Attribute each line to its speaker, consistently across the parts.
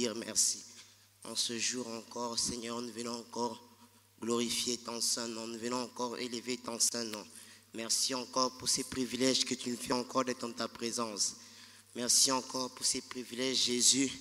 Speaker 1: dire merci. En ce jour encore, Seigneur, nous venons encore glorifier ton Saint-Nom, nous venons encore élever ton Saint-Nom. Merci encore pour ces privilèges que tu nous fais encore d'être en ta présence. Merci encore pour ces privilèges, Jésus,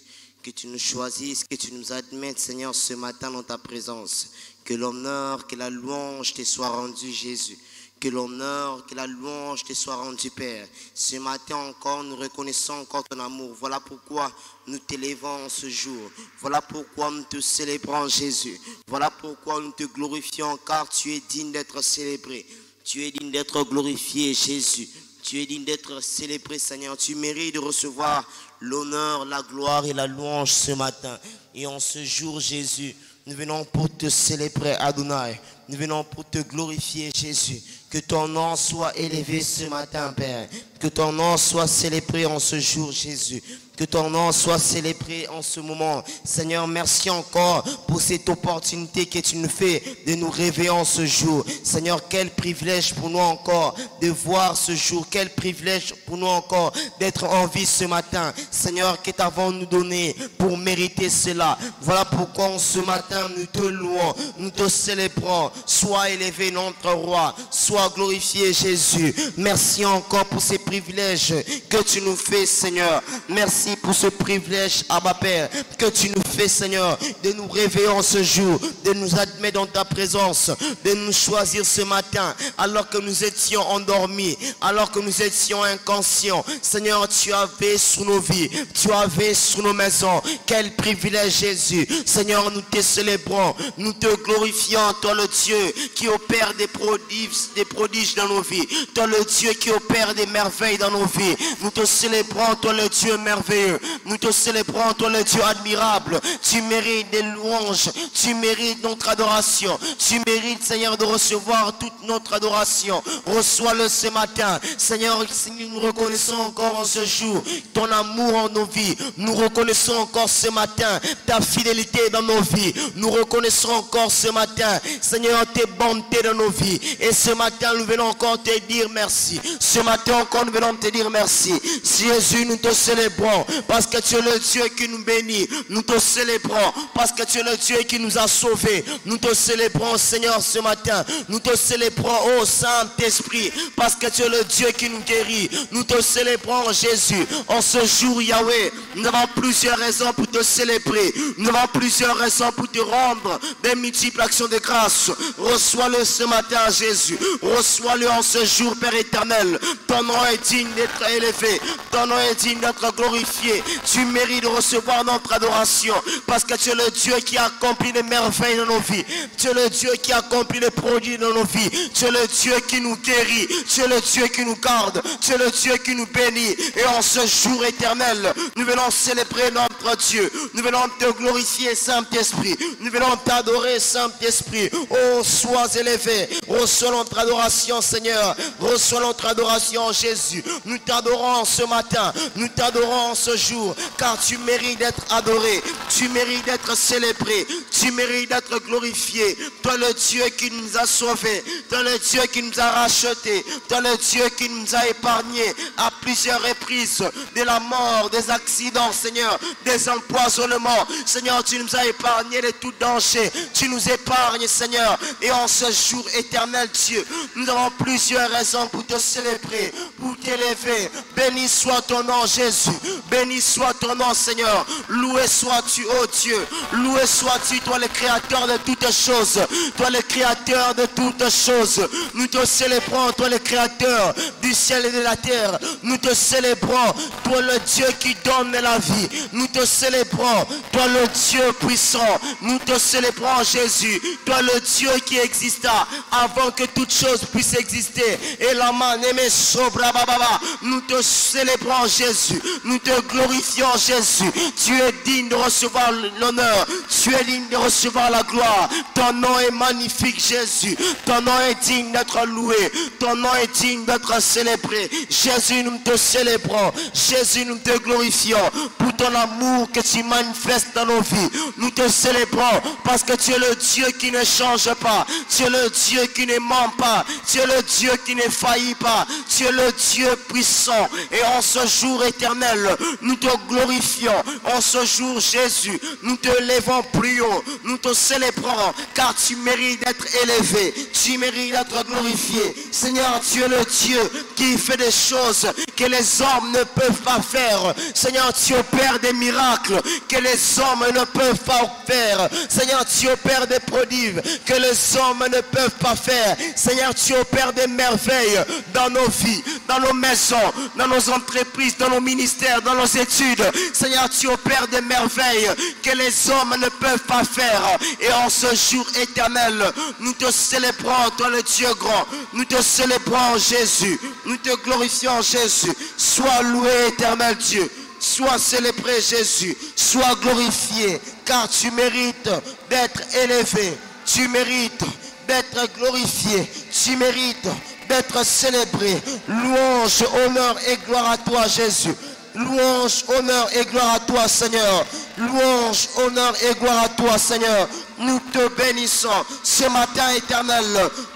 Speaker 1: que tu nous choisisses, que tu nous admettes, Seigneur, ce matin dans ta présence. Que l'honneur, que la louange te soit rendue, Jésus. Que l'honneur, que la louange te soit rendue, Père. Ce matin encore, nous reconnaissons encore ton amour. Voilà pourquoi nous t'élevons ce jour. Voilà pourquoi nous te célébrons, Jésus. Voilà pourquoi nous te glorifions, car tu es digne d'être célébré. Tu es digne d'être glorifié, Jésus. Tu es digne d'être célébré, Seigneur. Tu mérites de recevoir l'honneur, la gloire et la louange ce matin. Et en ce jour, Jésus, nous venons pour te célébrer, Adonai. Nous venons pour te glorifier, Jésus. Que ton nom soit élevé ce matin, Père. Que ton nom soit célébré en ce jour, Jésus. Que ton nom soit célébré en ce moment. Seigneur, merci encore pour cette opportunité que tu nous fais de nous réveiller en ce jour. Seigneur, quel privilège pour nous encore de voir ce jour. Quel privilège pour nous encore d'être en vie ce matin. Seigneur, que t'avons-nous donné pour mériter cela? Voilà pourquoi en ce matin nous te louons, nous te célébrons. Sois élevé notre roi, sois glorifié Jésus. Merci encore pour ces privilèges que tu nous fais, Seigneur. Merci pour ce privilège, Abba Père, que tu nous fais, Seigneur, de nous réveiller en ce jour, de nous admettre dans ta présence, de nous choisir ce matin, alors que nous étions endormis, alors que nous étions inconscients. Seigneur, tu avais sur nos vies, tu avais sur nos maisons. Quel privilège, Jésus. Seigneur, nous te célébrons, nous te glorifions, toi le Dieu qui opère des prodiges dans nos vies, toi le Dieu qui opère des merveilles dans nos vies. Nous te célébrons, toi le Dieu merveilleux. Nous te célébrons, toi le Dieu admirable. Tu mérites des louanges, tu mérites notre adoration. Tu mérites, Seigneur, de recevoir toute notre adoration. Reçois-le ce matin. Seigneur, nous reconnaissons encore en ce jour ton amour en nos vies. Nous reconnaissons encore ce matin ta fidélité dans nos vies. Nous reconnaissons encore ce matin, Seigneur, tes bontés dans nos vies. Et ce matin, nous venons encore te dire merci. Ce matin encore, nous venons te dire merci. Jésus, nous te célébrons parce que tu es le Dieu qui nous bénit. Nous te célébrons parce que tu es le Dieu qui nous a sauvés. Nous te célébrons, Seigneur, ce matin. Nous te célébrons, ô Saint-Esprit, parce que tu es le Dieu qui nous guérit. Nous te célébrons, Jésus. En ce jour, Yahweh, nous avons plusieurs raisons pour te célébrer. Nous avons plusieurs raisons pour te rendre des multiples actions de grâce. Reçois-le ce matin, Jésus. Reçois-le en ce jour, Père éternel. Ton nom est digne d'être élevé. Ton nom est digne d'être glorifié. Tu mérites de recevoir notre adoration parce que tu es le Dieu qui accomplit les merveilles dans nos vies. Tu es le Dieu qui accomplit les produits dans nos vies. Tu es le Dieu qui nous guérit. Tu es le Dieu qui nous garde. Tu es le Dieu qui nous bénit. Et en ce jour éternel, nous venons célébrer notre Dieu. Nous venons te glorifier, Saint-Esprit. Nous venons t'adorer, Saint-Esprit. Oh, sois élevé. Reçois notre adoration, Seigneur. Reçois notre adoration, Jésus. Nous t'adorons ce matin. Nous t'adorons ce jour. Car tu mérites d'être adoré. Tu mérites d'être célébré. Tu mérites d'être glorifié. Toi le Dieu qui nous a sauvés. Toi le Dieu qui nous a rachetés. Toi le Dieu qui nous a épargnés à plusieurs reprises de la mort, des accidents, Seigneur, des empoisonnements. Seigneur, tu nous as épargnés de tout danger. Tu nous épargnes, Seigneur. Et en ce jour éternel, Dieu, nous avons plusieurs raisons pour te célébrer, pour t'élever. Béni soit ton nom, Jésus. Béni soit ton nom, Seigneur. Loué sois-tu, ô Dieu. Loué sois-tu, toi le créateur de toutes choses. Toi le créateur de toutes choses. Nous te célébrons, toi le créateur du ciel et de la terre. Nous te célébrons, toi le Dieu qui donne la vie. Nous te célébrons, toi le Dieu puissant. Nous te célébrons, Jésus. Toi le Dieu qui exista avant que toute chose puisse exister. Et la main sobra baba. Nous te célébrons, Jésus. Nous te glorifions, Jésus. Tu es digne de recevoir l'honneur. Tu es digne de recevoir la gloire. Ton nom est magnifique, Jésus. Ton nom est digne d'être loué. Ton nom est digne d'être célébré. Jésus, nous te célébrons. Jésus, nous te glorifions pour ton amour que tu manifestes dans nos vies. Nous te célébrons parce que tu es le Dieu qui ne change pas. Tu es le Dieu qui ne ment pas. Tu es le Dieu qui ne faillit pas. Tu es le Dieu puissant. Et en ce jour éternel, Nous te glorifions en ce jour, Jésus. Nous te levons plus haut. Nous te célébrons car tu mérites d'être élevé. Tu mérites d'être glorifié. Seigneur, tu es le Dieu qui fait des choses que les hommes ne peuvent pas faire. Seigneur, tu opères des miracles que les hommes ne peuvent pas faire. Seigneur, tu opères des prodiges que les hommes ne peuvent pas faire. Seigneur, tu opères des merveilles dans nos vies, dans nos maisons, dans nos entreprises, dans nos ministères, dans nos études. Seigneur, tu opères des merveilles que les hommes ne peuvent pas faire. Et en ce jour éternel, nous te célébrons, toi le Dieu grand. Nous te célébrons, Jésus. Nous te glorifions, Jésus. Sois loué, éternel Dieu. Sois célébré, Jésus. Sois glorifié, car tu mérites d'être élevé. Tu mérites d'être glorifié. Tu mérites d'être célébré. Louange, honneur et gloire à toi, Jésus. Louange, honneur et gloire à toi, Seigneur. Louange, honneur et gloire à toi, Seigneur. Nous te bénissons ce matin éternel.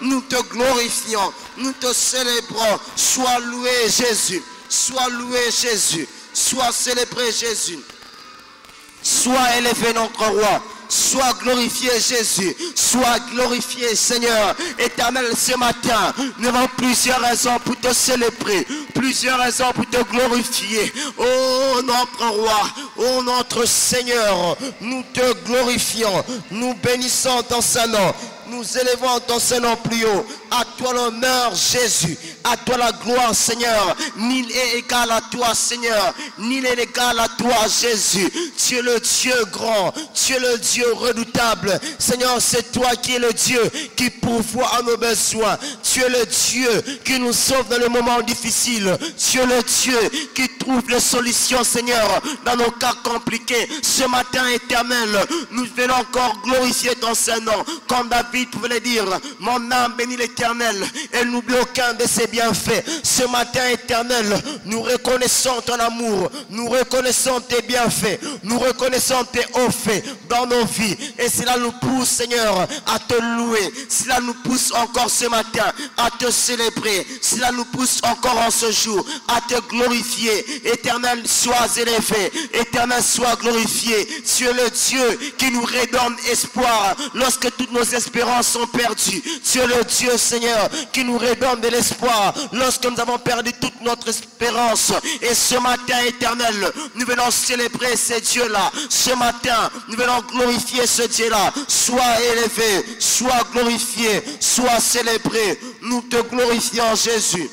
Speaker 1: Nous te glorifions. Nous te célébrons. Sois loué, Jésus. Sois loué, Jésus. Sois célébré, Jésus. Sois élevé, notre roi. Sois glorifié, Jésus. Sois glorifié, Seigneur. Éternel, ce matin, nous avons plusieurs raisons pour te célébrer. Plusieurs raisons pour te glorifier. Oh, notre roi. Oh, notre Seigneur. Nous te glorifions. Nous bénissons ton Saint-Nom. Nous élevons ton Saint-Nom plus haut. À toi l'honneur, Jésus. À toi la gloire, Seigneur. Nul est égal à toi, Seigneur. Nul est égal à toi, Jésus. Tu es le Dieu grand. Tu es le Dieu redoutable. Seigneur, c'est toi qui es le Dieu qui pourvoit à nos besoins. Tu es le Dieu qui nous sauve dans les moments difficiles. Tu es le Dieu qui trouve les solutions, Seigneur, dans nos cas compliqués. Ce matin éternel, nous venons encore glorifier ton Saint-Nom. Comme David pouvait le dire, mon âme bénit l'Éternel et n'oublie aucun de ses bienfaits. Ce matin éternel, nous reconnaissons ton amour, nous reconnaissons tes bienfaits, nous reconnaissons tes hauts faits dans nos vies. Et cela nous pousse, Seigneur, à te louer. Cela nous pousse encore ce matin à te célébrer. Cela nous pousse encore en ce jour à te glorifier. Éternel, sois élevé. Éternel, sois glorifié. Tu es le Dieu qui nous redonne espoir lorsque toutes nos espérances sont perdues. Tu es le Dieu, Seigneur, qui nous redonne de l'espoir lorsque nous avons perdu toute notre espérance. Et ce matin éternel, nous venons célébrer ce Dieu-là. Ce matin, nous venons glorifier ce Dieu-là. Sois élevé, sois glorifié, sois célébré. Nous te glorifions, Jésus.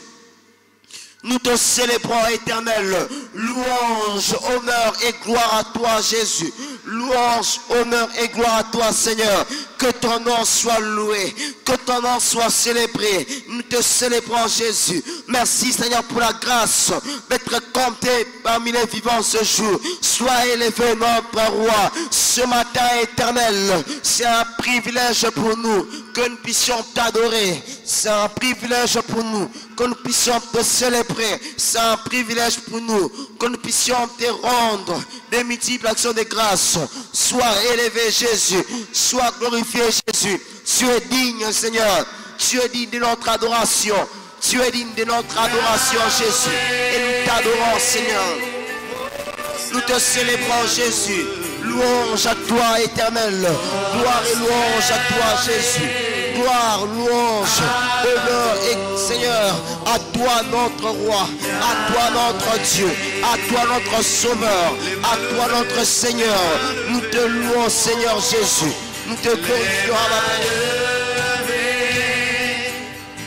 Speaker 1: Nous te célébrons, éternel. Louange, honneur et gloire à toi, Jésus. Louange, honneur et gloire à toi, Seigneur. Que ton nom soit loué, que ton nom soit célébré. Nous te célébrons, Jésus. Merci, Seigneur, pour la grâce d'être compté parmi les vivants ce jour. Sois élevé, notre roi. Ce matin éternel, c'est un privilège pour nous que nous puissions t'adorer. C'est un privilège pour nous que nous puissions te célébrer. C'est un privilège pour nous que nous puissions te rendre des multiples actions de grâce. Sois élevé, Jésus. Sois glorifié, Jésus. Tu es digne, Seigneur. Tu es digne de notre adoration. Tu es digne de notre adoration, Jésus. Et nous t'adorons, Seigneur. Nous te célébrons, Jésus. Louange à toi, éternel. Gloire et louange à toi, Jésus. Gloire, louange, honneur et Seigneur, à toi notre roi, à toi notre Dieu, à toi notre sauveur, à toi notre Seigneur. Nous te louons, Seigneur Jésus. Nous te glorifions à la paix.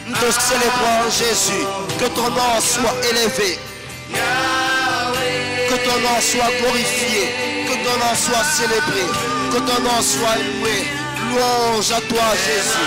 Speaker 1: Nous te célébrons, Jésus. Que ton nom soit élevé. Que ton nom soit glorifié. Que ton nom soit célébré. Que ton nom soit loué. Louange à toi, Jésus.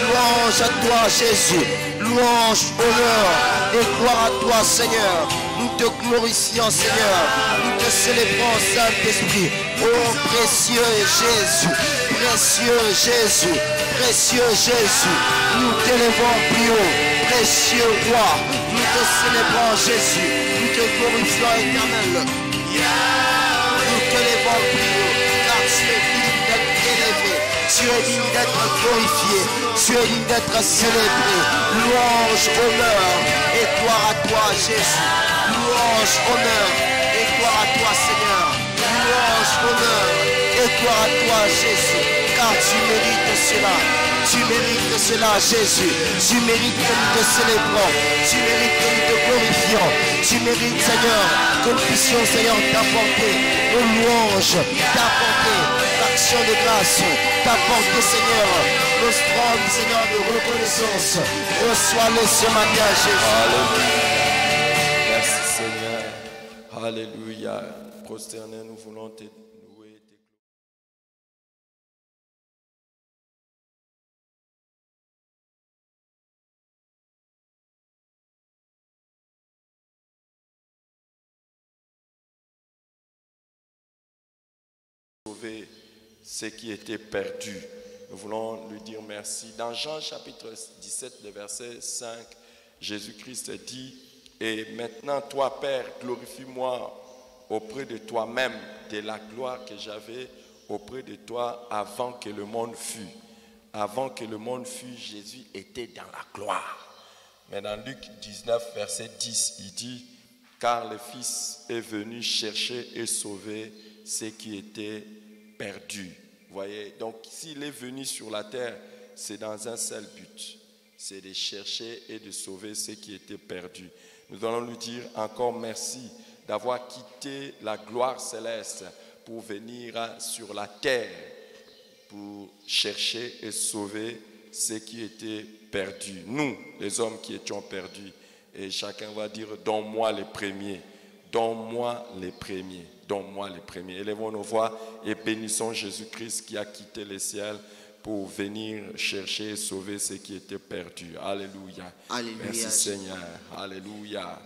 Speaker 1: Louange à toi, Jésus. Louange, honneur et gloire à toi, Seigneur. Nous te glorifions, Seigneur. Nous te célébrons, Saint-Esprit. Oh, précieux Jésus. Précieux Jésus. Précieux Jésus. Nous t'élevons plus haut. Précieux roi. Nous te célébrons, Jésus. Nous te glorifions, éternel. Nous t'élevons plus haut. Car tu es digne d'être élevé. Tu es digne d'être glorifié. Tu es digne d'être célébré. Louange, honneur et gloire à toi, Jésus. Louange, honneur et gloire à toi, Seigneur. Louange, honneur et gloire à toi, Jésus. Car tu mérites cela. Tu mérites cela, Jésus. Tu mérites que nous te célébrons. Tu mérites que nous te glorifions. Tu mérites, Seigneur, que nous puissions, Seigneur, t'apporter nos louanges, t'apporter l'action de grâce, t'apporter, Seigneur, nos offrandes, Seigneur, de reconnaissance. Reçois-le ce matin, Jésus.
Speaker 2: Alléluia. Merci, Seigneur. Alléluia. Prosterné, nous voulons te louer. Sauver ce qui était perdu. Nous voulons lui dire merci. Dans Jean chapitre 17, le verset 5, Jésus-Christ dit: et maintenant, toi, Père, glorifie-moi auprès de toi-même de la gloire que j'avais auprès de toi avant que le monde fût. Avant que le monde fût, Jésus était dans la gloire. Mais dans Luc 19, verset 10, il dit: car le Fils est venu chercher et sauver ce qui était perdu. Vous voyez, donc s'il est venu sur la terre, c'est dans un seul but, c'est de chercher et de sauver ce qui était perdu. Nous allons lui dire encore merci d'avoir quitté la gloire céleste pour venir sur la terre, pour chercher et sauver ce qui était perdu. Nous, les hommes qui étions perdus, et chacun va dire: donne-moi les premiers, donne-moi les premiers. Donne-moi les premiers. Élevons nos voix et bénissons Jésus-Christ qui a quitté les ciels pour venir chercher et sauver ce qui était perdu. Alléluia.
Speaker 1: Alléluia.
Speaker 2: Merci Seigneur. Alléluia.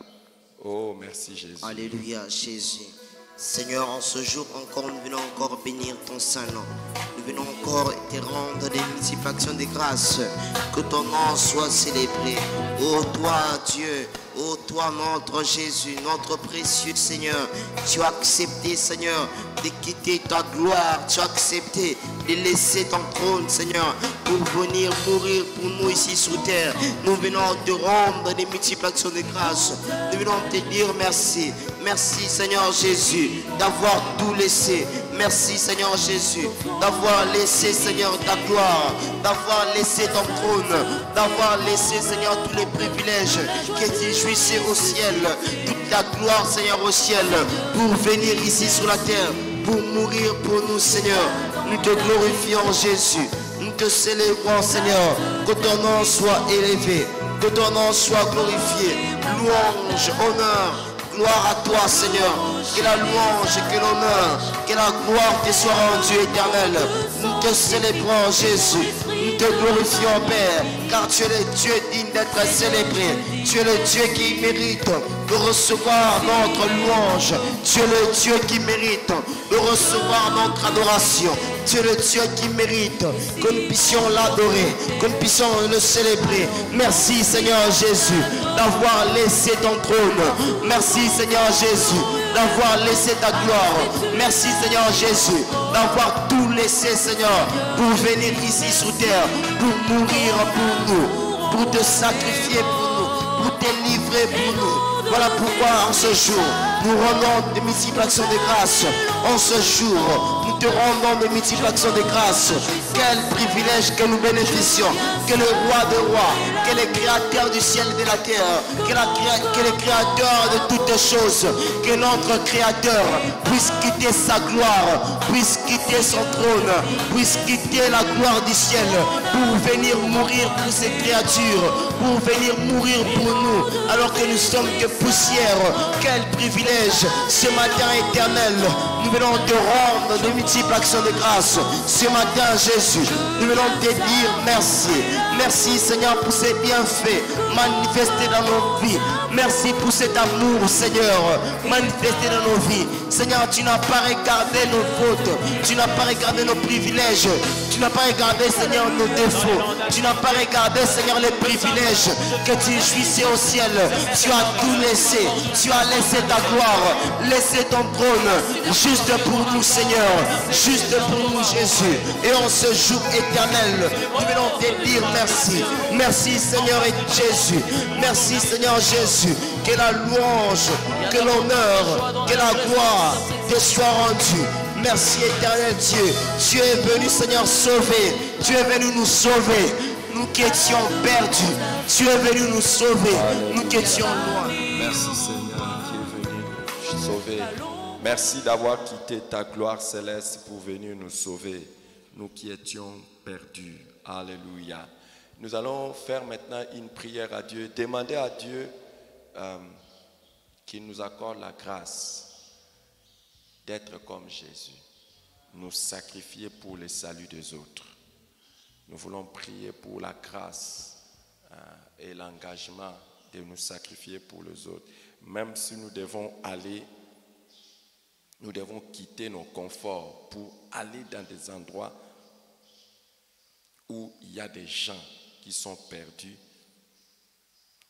Speaker 2: Oh, merci Jésus.
Speaker 1: Alléluia, Jésus. Seigneur, en ce jour encore, nous venons encore bénir ton Saint-Nom. Nous venons encore te rendre des multiples actions de grâce. Que ton nom soit célébré. Ô toi, Dieu, ô toi, notre Jésus, notre précieux Seigneur, tu as accepté, Seigneur, de quitter ta gloire. Tu as accepté de laisser ton trône, Seigneur, pour venir mourir pour nous ici sur terre. Nous venons te rendre des multiples actions de grâce. Nous venons te dire merci. Merci, Seigneur Jésus, d'avoir tout laissé. Merci, Seigneur Jésus, d'avoir laissé, Seigneur, ta gloire, d'avoir laissé ton trône, d'avoir laissé, Seigneur, tous les privilèges que tu jouissais au ciel, toute la gloire, Seigneur, au ciel, pour venir ici sur la terre, pour mourir pour nous, Seigneur. Nous te glorifions, Jésus. Nous te célébrons, Seigneur. Que ton nom soit élevé, que ton nom soit glorifié. Louange, honneur, gloire à toi, Seigneur. Que la louange, que l'honneur, que la gloire te soit rendue éternelle. Nous te célébrons, Jésus. Nous te glorifions, Père, car tu es le Dieu digne d'être célébré. Tu es le Dieu qui mérite de recevoir notre louange. Tu es le Dieu qui mérite de recevoir notre adoration. Tu es le Dieu qui mérite que nous puissions l'adorer, que nous puissions le célébrer. Merci, Seigneur Jésus, d'avoir laissé ton trône. Merci, Seigneur Jésus, d'avoir laissé ta gloire. Merci, Seigneur Jésus, d'avoir tout laissé, Seigneur, pour venir ici sur terre, pour mourir pour nous, pour te sacrifier pour nous, pour te livrer pour nous. Voilà pourquoi en ce jour, nous rendons des multiples actions de grâce. En ce jour, nous te rendons des multiples actions de grâce. Quel privilège que nous bénéficions. Que le roi des rois, que le créateur du ciel et de la terre, que le créateur de toutes choses, que notre créateur puisse quitter sa gloire, puisse quitter son trône, puisse quitter la gloire du ciel pour venir mourir pour ces créatures, pour venir mourir pour nous, alors que nous sommes que poussière. Quel privilège ce matin éternel. Nous venons te rendre de multiples actions de grâce. Ce matin, Jésus, nous venons te dire merci. Merci, Seigneur, pour ces bienfaits manifestés dans nos vies. Merci pour cet amour, Seigneur, manifesté dans nos vies. Seigneur, tu n'as pas regardé nos fautes. Tu n'as pas regardé nos privilèges. Tu n'as pas regardé, Seigneur, nos défauts. Tu n'as pas regardé, Seigneur, les privilèges que tu jouissais au ciel. Tu as tout laissé. Tu as laissé ta gloire. pouvoir laisser ton trône juste pour nous, Seigneur, juste pour nous, Jésus. Et en ce jour éternel, nous venons te dire merci. Merci, Seigneur et Jésus. Merci, Seigneur Jésus. Que la louange, que l'honneur, que la gloire te soit rendue. Merci, éternel Dieu. Tu es venu, Seigneur, sauver. Tu es venu nous sauver. Nous qui étions perdus. Tu es venu nous sauver. Nous qui étions loin.
Speaker 2: Merci, Seigneur, qui est venu nous sauver. Merci d'avoir quitté ta gloire céleste pour venir nous sauver, nous qui étions perdus. Alléluia. Nous allons faire maintenant une prière à Dieu, demander à Dieu qu'il nous accorde la grâce d'être comme Jésus, nous sacrifier pour le salut des autres. Nous voulons prier pour la grâce et l'engagement de nous sacrifier pour les autres. Même si nous devons quitter nos conforts pour aller dans des endroits où il y a des gens qui sont perdus,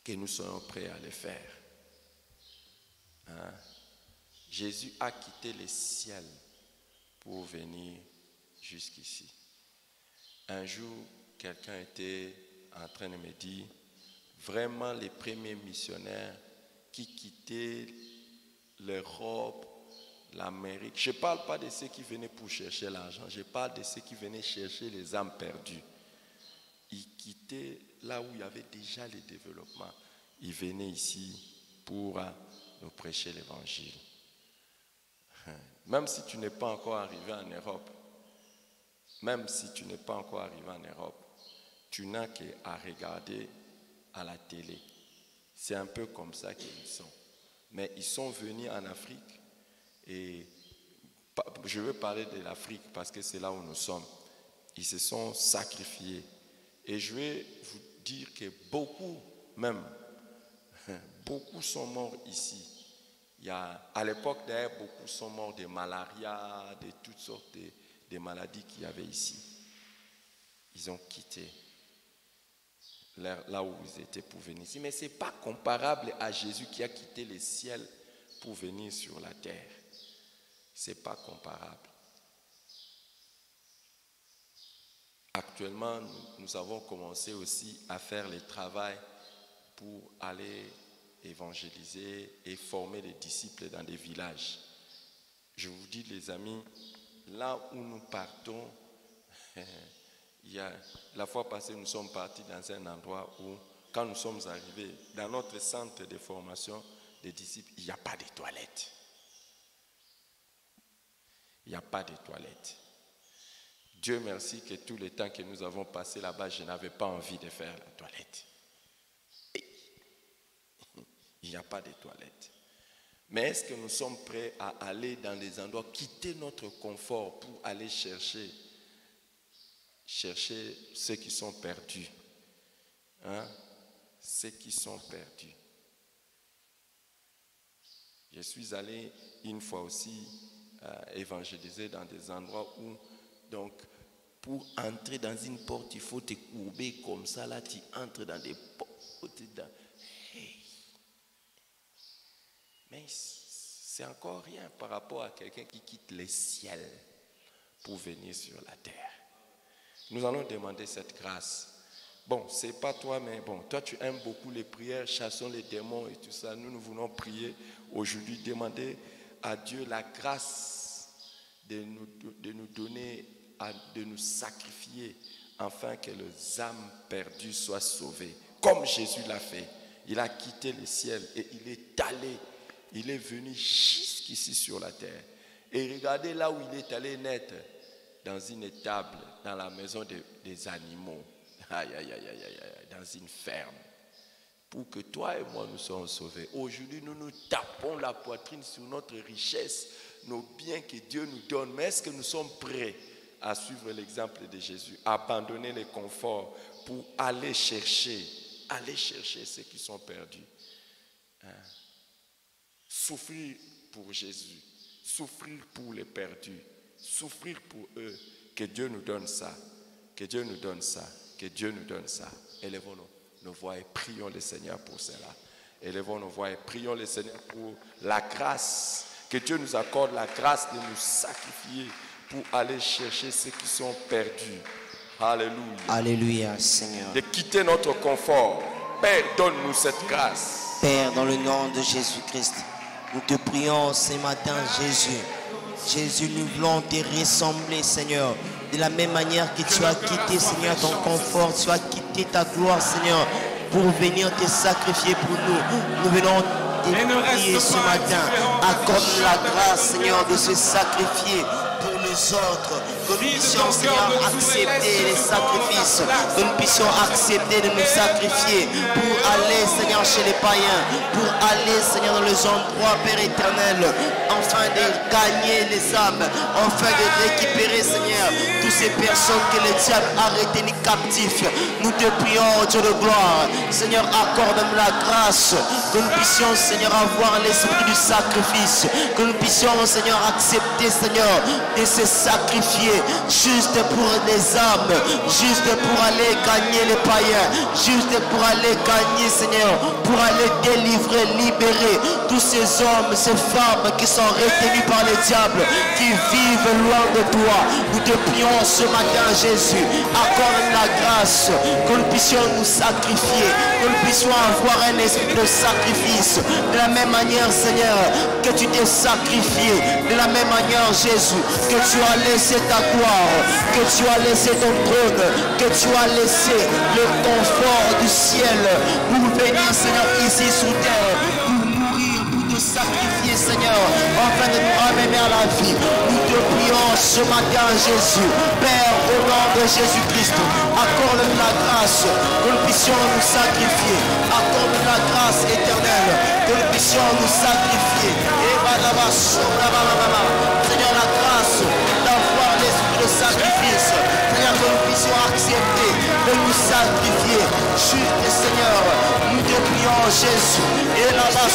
Speaker 2: que nous soyons prêts à le faire. Jésus a quitté le ciel pour venir jusqu'ici. Un jour, quelqu'un était en train de me dire, vraiment les premiers missionnaires qui quittaient l'Europe, l'Amérique. Je ne parle pas de ceux qui venaient pour chercher l'argent, je parle de ceux qui venaient chercher les âmes perdues. Ils quittaient là où il y avait déjà le développement. Ils venaient ici pour nous prêcher l'évangile. Même si tu n'es pas encore arrivé en Europe, tu n'as qu'à regarder à la télé. C'est un peu comme ça qu'ils sont. Mais ils sont venus en Afrique et je veux parler de l'Afrique parce que c'est là où nous sommes. Ils se sont sacrifiés. Et je vais vous dire que beaucoup sont morts ici. À l'époque, d'ailleurs, beaucoup sont morts de malaria, de toutes sortes de maladies qu'il y avait ici. Ils ont quitté là où ils étaient pour venir ici. Mais ce n'est pas comparable à Jésus qui a quitté le ciel pour venir sur la terre. Ce n'est pas comparable. Actuellement, nous avons commencé aussi à faire le travail pour aller évangéliser et former les disciples dans des villages. Je vous dis, les amis, là où nous partons, la fois passée, nous sommes partis dans un endroit où, quand nous sommes arrivés, dans notre centre de formation des disciples, il n'y a pas de toilettes. Il n'y a pas de toilettes. Dieu merci que tout le temps que nous avons passé là-bas, je n'avais pas envie de faire la toilette. Il n'y a pas de toilettes. Mais est-ce que nous sommes prêts à aller dans les endroits, quitter notre confort pour aller chercher ceux qui sont perdus? Ceux qui sont perdus. Je suis allé une fois aussi évangéliser dans des endroits où, donc, pour entrer dans une porte, il faut te courber comme ça, là, tu entres dans des portes. Hey. Mais c'est encore rien par rapport à quelqu'un qui quitte le ciel pour venir sur la terre. Nous allons demander cette grâce. Bon, c'est pas toi, mais bon, toi tu aimes beaucoup les prières, chassons les démons et tout ça. Nous voulons prier aujourd'hui, demander à Dieu la grâce de nous donner, de nous sacrifier, afin que les âmes perdues soient sauvées. Comme Jésus l'a fait. Il a quitté le ciel et il est venu jusqu'ici sur la terre. Et regardez là où il est allé naître, dans une étable, dans la maison des animaux. Dans une ferme, pour que toi et moi nous soyons sauvés. Aujourd'hui, nous tapons la poitrine sur notre richesse, nos biens que Dieu nous donne. Mais est-ce que nous sommes prêts à suivre l'exemple de Jésus, abandonner les conforts pour aller chercher ceux qui sont perdus? Souffrir pour Jésus, souffrir pour les perdus, souffrir pour eux. Que Dieu nous donne ça, que Dieu nous donne ça. Que Dieu nous donne ça. Élevons nos voix et prions le Seigneur pour cela. Élevons nos voix et prions le Seigneur pour la grâce. Que Dieu nous accorde la grâce de nous sacrifier pour aller chercher ceux qui sont perdus. Alléluia.
Speaker 1: Alléluia, Seigneur.
Speaker 2: De quitter notre confort. Père, donne-nous cette grâce.
Speaker 1: Père, dans le nom de Jésus-Christ, nous te prions ce matin, Jésus. Jésus, nous voulons te ressembler, Seigneur. De la même manière que tu as quitté, Seigneur, ton confort, tu as quitté ta gloire, Seigneur, pour venir te sacrifier pour nous. Nous venons te prier ce matin. Accorde la grâce, Seigneur, de se sacrifier pour les autres. Que nous puissions, Seigneur, accepter les sacrifices. Que nous puissions accepter de nous sacrifier pour aller, Seigneur, chez les païens. Pour aller, Seigneur, dans les endroits, Père éternel. Afin de gagner les âmes. Afin de récupérer, Seigneur, toutes ces personnes que le diable a retenues captifs. Nous te prions, Dieu de gloire. Seigneur, accorde-nous la grâce. Que nous puissions, Seigneur, avoir l'esprit du sacrifice. Que nous puissions, Seigneur, accepter, Seigneur, de se sacrifier juste pour les âmes, juste pour aller gagner les païens, juste pour aller gagner, Seigneur, pour aller délivrer, libérer tous ces hommes, ces femmes qui sont retenus par le diable, qui vivent loin de toi. Nous te prions ce matin, Jésus, accorde la grâce, que nous puissions nous sacrifier, que nous puissions avoir un esprit de sacrifice, de la même manière, Seigneur, que tu t'es sacrifié, de la même manière, Jésus, que tu as laissé ta gloire, que tu as laissé ton trône, que tu as laissé le confort du ciel pour venir, Seigneur, ici sous terre, pour mourir, pour te sacrifier, Seigneur, afin de nous ramener à la vie. Nous te prions ce matin, Jésus. Père, au nom de Jésus-Christ, accorde-nous la grâce, que nous puissions nous sacrifier. Accorde-nous la grâce éternelle, que nous puissions nous sacrifier. Seigneur, la grâce d'avoir l'esprit de sacrifice. Seigneur, que nous puissions accepter de nous sacrifier. Juste, Seigneur, nous te prions, Jésus. Et là-bas,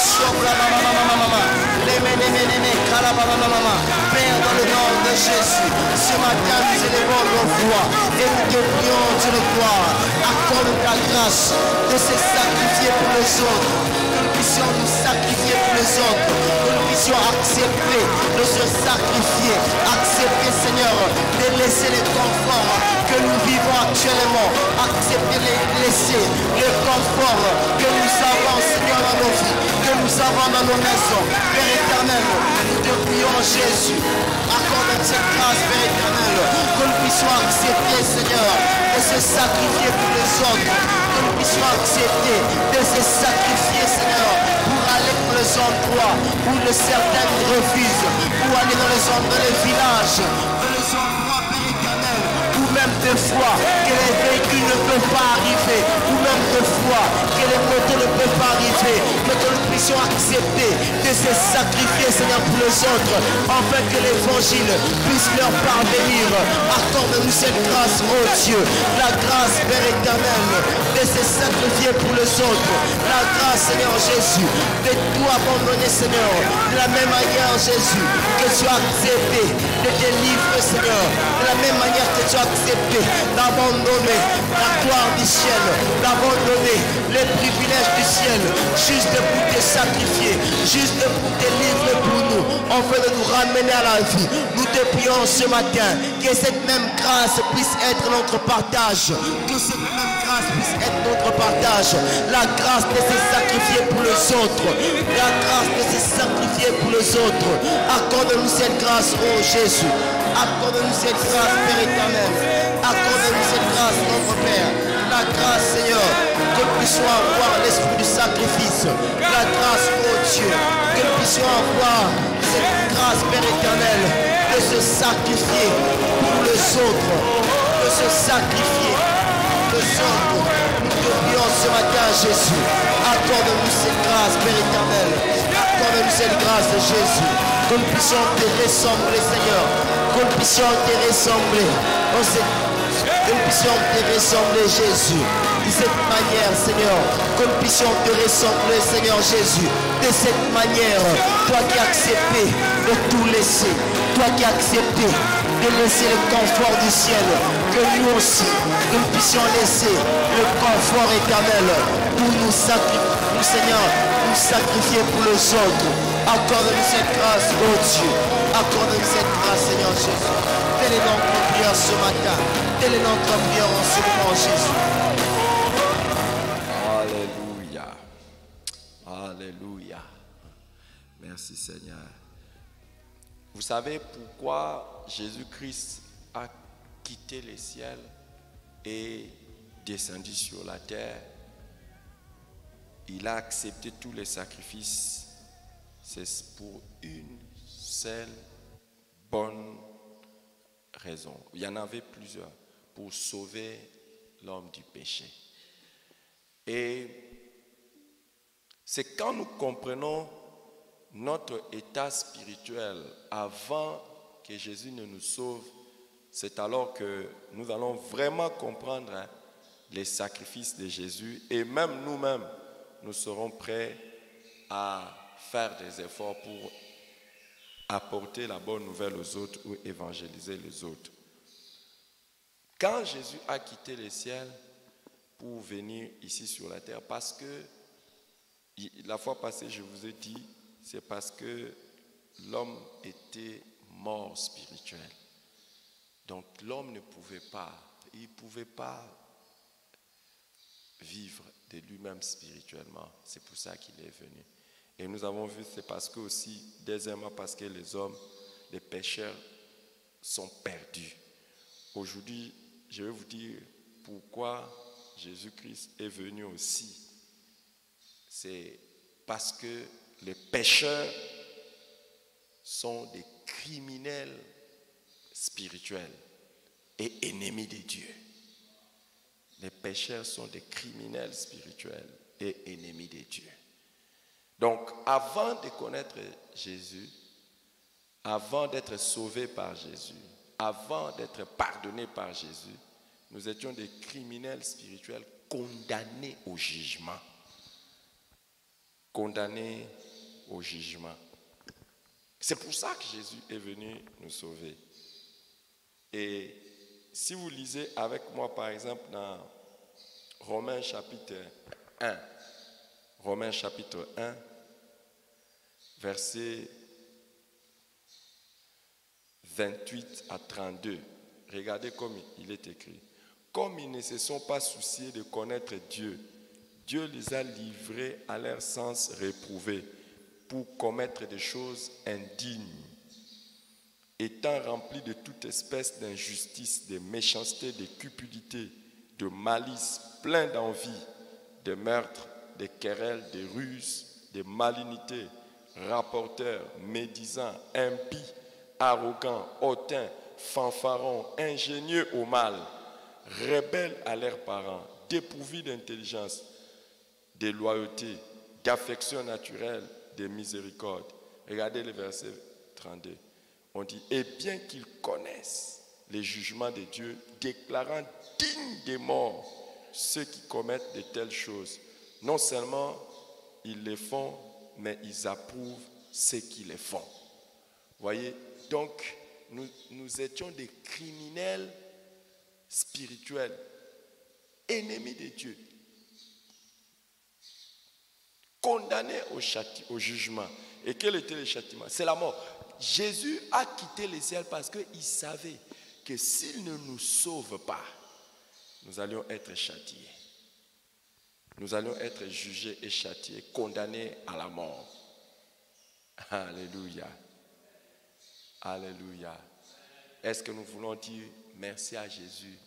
Speaker 1: Père, dans le nom de Jésus, ce matin, nous élevons nos voix et nous te prions, Dieu de gloire. Accorde ta grâce de se sacrifier pour les autres. Que nous puissions nous sacrifier pour les autres. Que nous puissions accepter de se sacrifier. Accepter, Seigneur, de laisser les conforts que nous vivons actuellement. Accepter de laisser les conforts que nous avons, Seigneur, dans nos vies, que nous avons dans nos maisons. Père éternel, nous te prions, Jésus. Accorde cette grâce, Père éternel, que nous puissions accepter, Seigneur, de se sacrifier pour les autres. Que nous puissions accepter de se sacrifier, Seigneur, pour aller dans les endroits où certains refusent, pour aller dans les villages, dans les endroits, Père éternel, ou même des fois que les véhicules ne peuvent pas arriver, ou même des fois que les motos ne peuvent pas arriver, mais que nous puissions accepter de se sacrifier, Seigneur, pour les autres, afin que l'évangile puisse leur parvenir. Accorde-nous cette grâce, oh Dieu, la grâce, Père éternel, de se sacrifier pour les autres, la grâce, Seigneur Jésus, de tout abandonner, Seigneur, de la même manière, Jésus, que tu as accepté de te livrer, Seigneur, de la même manière que tu as accepté d'abandonner la gloire du ciel, d'abandonner les privilèges du ciel, juste pour te sacrifier, juste pour te livrer pour nous, afin de nous ramener à la vie. Nous te prions ce matin que cette même grâce puisse être notre partage, que cette même grâce puisse être notre partage, la grâce de se sacrifier pour les autres, la grâce de se sacrifier pour les autres. Accorde-nous cette grâce, oh Jésus. Accorde-nous cette grâce, Père éternel. Accorde-nous cette grâce, notre Père. La grâce, Seigneur, que nous puissions avoir l'esprit du sacrifice. La grâce, oh Dieu, que nous puissions avoir cette grâce, Père éternel, de se sacrifier pour les autres, de se sacrifier pour les autres. Nous te prions ce matin, Jésus. Accorde-nous cette grâce, Père éternel. Accorde-nous cette grâce, Jésus. Que nous puissions te ressembler, Seigneur. Que nous puissions te ressembler. Que nous puissions te ressembler, Jésus. De cette manière, Seigneur. Que nous puissions te ressembler, Seigneur Jésus. De cette manière, toi qui as accepté de tout laisser. Toi qui as accepté de laisser le confort du ciel, que nous aussi, nous puissions laisser le confort éternel pour nous sacrifier, Seigneur, nous sacrifier pour les autres. Accorde-nous cette grâce, oh Dieu. Accorde-nous cette grâce, Seigneur Jésus. Telle est notre prière ce matin. Telle est notre prière en ce moment, Jésus.
Speaker 2: Alléluia. Alléluia. Merci Seigneur. Vous savez pourquoi Jésus-Christ a quitté les ciels et descendu sur la terre? Il a accepté tous les sacrifices. C'est pour une seule bonne raison. Il y en avait plusieurs. Pour sauver l'homme du péché. Et c'est quand nous comprenons notre état spirituel avant que Jésus ne nous sauve, c'est alors que nous allons vraiment comprendre les sacrifices de Jésus et même nous-mêmes, nous serons prêts à faire des efforts pour apporter la bonne nouvelle aux autres ou évangéliser les autres. Quand Jésus a quitté les ciels pour venir ici sur la terre, parce que la fois passée, je vous ai dit, c'est parce que l'homme était mort spirituel. Donc l'homme ne pouvait pas, il ne pouvait pas vivre de lui-même spirituellement. C'est pour ça qu'il est venu. Et nous avons vu, c'est parce que aussi, deuxièmement, parce que les hommes, les pécheurs sont perdus. Aujourd'hui, je vais vous dire pourquoi Jésus-Christ est venu aussi. C'est parce que les pécheurs sont des criminels spirituels et ennemis de Dieu. Les pécheurs sont des criminels spirituels et ennemis de Dieu. Donc, avant de connaître Jésus, avant d'être sauvés par Jésus, avant d'être pardonnés par Jésus, nous étions des criminels spirituels condamnés au jugement. Condamnés au jugement. C'est pour ça que Jésus est venu nous sauver. Et si vous lisez avec moi, par exemple, dans Romains chapitre 1, Romains chapitre 1, versets 28 à 32, regardez comme il est écrit. Comme ils ne se sont pas souciés de connaître Dieu, Dieu les a livrés à leur sens réprouvé pour commettre des choses indignes, étant remplis de toute espèce d'injustice, de méchanceté, de cupidité, de malice, pleins d'envie, de meurtres, de querelles, de ruses, de malignité, rapporteurs, médisants, impies, arrogants, hautains, fanfarons, ingénieux au mal, rebelles à leurs parents, dépourvus d'intelligence, de loyauté, d'affection naturelle, de miséricorde. Regardez le verset 32. On dit, et bien qu'ils connaissent les jugements de Dieu, déclarant dignes des morts ceux qui commettent de telles choses. Non seulement ils les font, mais ils approuvent ceux qui les font. Voyez, donc nous étions des criminels spirituels, ennemis de Dieu, condamnés au jugement. Et quel était le châtiment? C'est la mort. Jésus a quitté le ciel parce qu'il savait que s'il ne nous sauve pas, nous allions être châtiés. Nous allions être jugés et châtiés, condamnés à la mort. Alléluia. Alléluia. Est-ce que nous voulons dire merci à Jésus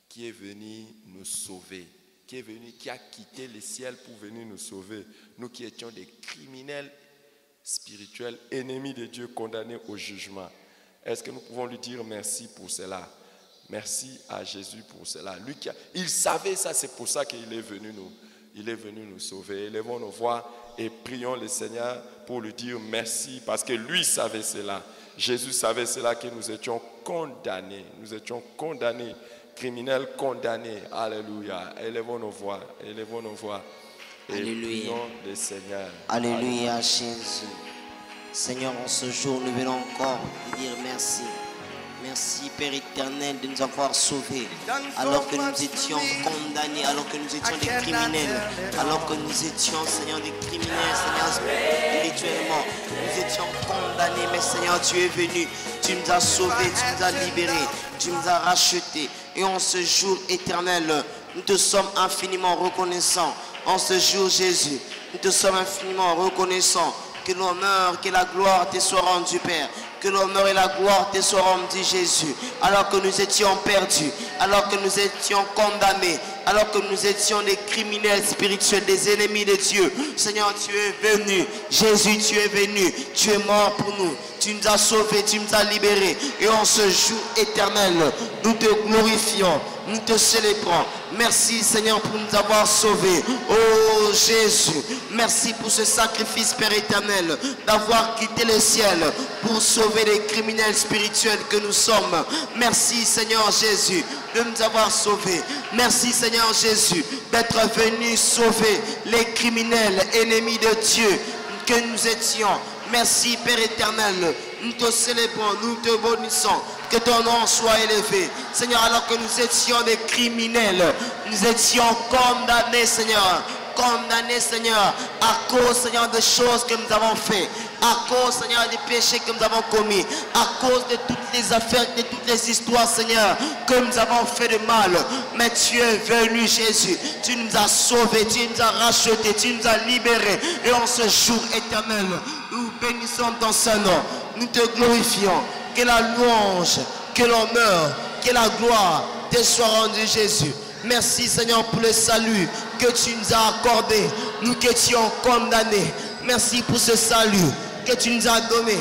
Speaker 2: qui est venu nous sauver, qui a quitté le ciel pour venir nous sauver, nous qui étions des criminels spirituels, ennemis de Dieu, condamnés au jugement. Est-ce que nous pouvons lui dire merci pour cela? Merci à Jésus pour cela. Il savait ça, c'est pour ça qu'il est venu nous sauver. Élevons nos voix et prions le Seigneur pour lui dire merci, parce que lui savait cela. Jésus savait cela, que nous étions condamnés. Nous étions condamnés, criminels condamnés. Alléluia. Élevons nos voix. Élevons nos voix. Et
Speaker 1: Alléluia.
Speaker 2: prions le Seigneur.
Speaker 1: Alléluia, Jésus. Seigneur, en ce jour, nous venons encore te dire merci. Merci. Merci, Père éternel, de nous avoir sauvés. Alors que nous étions condamnés, alors que nous étions des criminels, alors que nous étions, Seigneur, des criminels, Seigneur, spirituellement. Nous étions condamnés, mais Seigneur, tu es venu. Tu nous as sauvés, tu nous as libérés, tu nous as rachetés. Et en ce jour éternel, nous te sommes infiniment reconnaissants. En ce jour, Jésus, nous te sommes infiniment reconnaissants. Que l'honneur, que la gloire te soit rendue, Père. Que l'honneur et la gloire te soient rendus, Jésus. Alors que nous étions perdus, alors que nous étions condamnés, alors que nous étions des criminels spirituels, des ennemis de Dieu. Seigneur, tu es venu. Jésus, tu es venu. Tu es mort pour nous. Tu nous as sauvés, tu nous as libérés. Et en ce jour éternel, nous te glorifions, nous te célébrons. Merci, Seigneur, pour nous avoir sauvés. Oh Jésus, merci pour ce sacrifice, Père éternel, d'avoir quitté le ciel pour sauver les criminels spirituels que nous sommes. Merci, Seigneur Jésus, de nous avoir sauvés. Merci, Seigneur Jésus, d'être venu sauver les criminels ennemis de Dieu que nous étions. Merci, Père éternel. Nous te célébrons, nous te bénissons. Que ton nom soit élevé. Seigneur, alors que nous étions des criminels, nous étions condamnés, Seigneur. Condamnés, Seigneur, à cause, Seigneur, des choses que nous avons fait, à cause, Seigneur, des péchés que nous avons commis, à cause de toutes les affaires, de toutes les histoires, Seigneur, que nous avons fait de mal. Mais tu es venu, Jésus, tu nous as sauvés, tu nous as rachetés, tu nous as libérés. Et en ce jour éternel, nous bénissons ton Saint-Nom, nous te glorifions. Que la louange, que l'honneur, que la gloire te soit rendue, Jésus. Merci, Seigneur, pour le salut que tu nous as accordé, nous qui étions condamnés. Merci pour ce salut que tu nous as donné,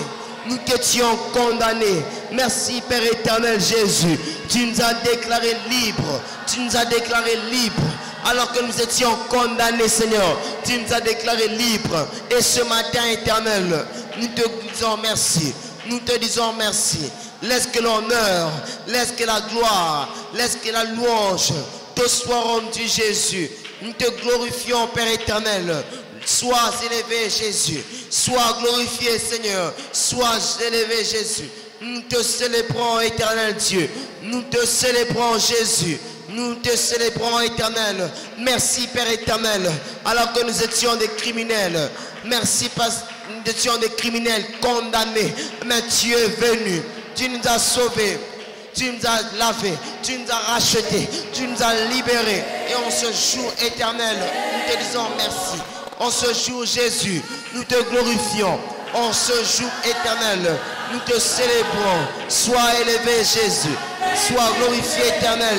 Speaker 1: nous qui étions condamnés. Merci, Père éternel Jésus. Tu nous as déclarés libres. Tu nous as déclarés libres. Alors que nous étions condamnés, Seigneur, tu nous as déclarés libres. Et ce matin éternel, nous te disons merci. Nous te disons merci. Laisse que l'honneur, laisse que la gloire, laisse que la louange te soit rendue, Jésus. Nous te glorifions, Père éternel. Sois élevé, Jésus. Sois glorifié, Seigneur. Sois élevé, Jésus. Nous te célébrons, éternel Dieu. Nous te célébrons, Jésus. Nous te célébrons, éternel. Merci, Père éternel. Alors que nous étions des criminels. Merci, parce que nous étions des criminels condamnés. Mais tu es venu. Tu nous as sauvés. Tu nous as lavés. Tu nous as rachetés. Tu nous as libérés. Et en ce jour éternel, nous te disons merci. En ce jour, Jésus, nous te glorifions. En ce jour éternel, nous te célébrons. Sois élevé, Jésus. Sois glorifié, éternel.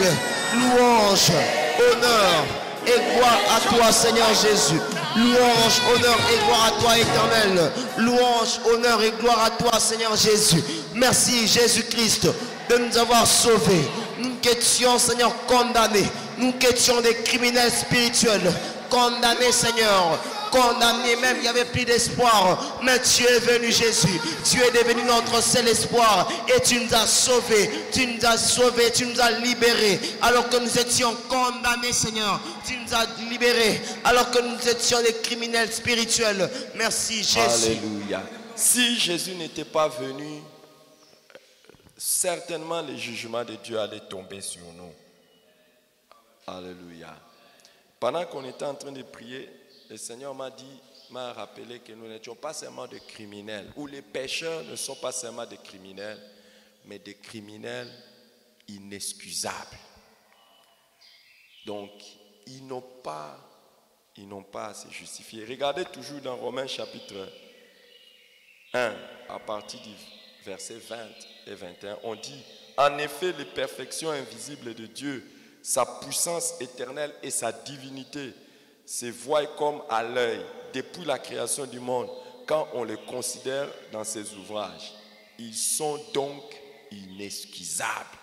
Speaker 1: Louange, honneur et gloire à toi, Seigneur Jésus. Louange, honneur et gloire à toi, éternel. Louange, honneur et gloire à toi, Seigneur Jésus. Merci, Jésus-Christ, de nous avoir sauvés. Nous qui étions, Seigneur, condamnés. Nous qui étions des criminels spirituels. Condamnés, Seigneur. Condamnés, même il n'y avait plus d'espoir. Mais tu es venu, Jésus. Tu es devenu notre seul espoir. Et tu nous as sauvés. Tu nous as sauvés. Tu nous as libérés. Alors que nous étions condamnés, Seigneur. Tu nous as libérés. Alors que nous étions des criminels spirituels. Merci, Jésus.
Speaker 2: Alléluia. Si Jésus n'était pas venu, certainement le jugement de Dieu allait tomber sur nous. Alléluia. Pendant qu'on était en train de prier, le Seigneur m'a rappelé que nous n'étions pas seulement des criminels, ou les pécheurs ne sont pas seulement des criminels, mais des criminels inexcusables. Donc, ils n'ont pas à se justifier. Regardez toujours dans Romains chapitre 1, à partir du verset 20 et 21, on dit, en effet, les perfections invisibles de Dieu, sa puissance éternelle et sa divinité se voient comme à l'œil depuis la création du monde quand on les considère dans ses ouvrages. Ils sont donc inexcusables,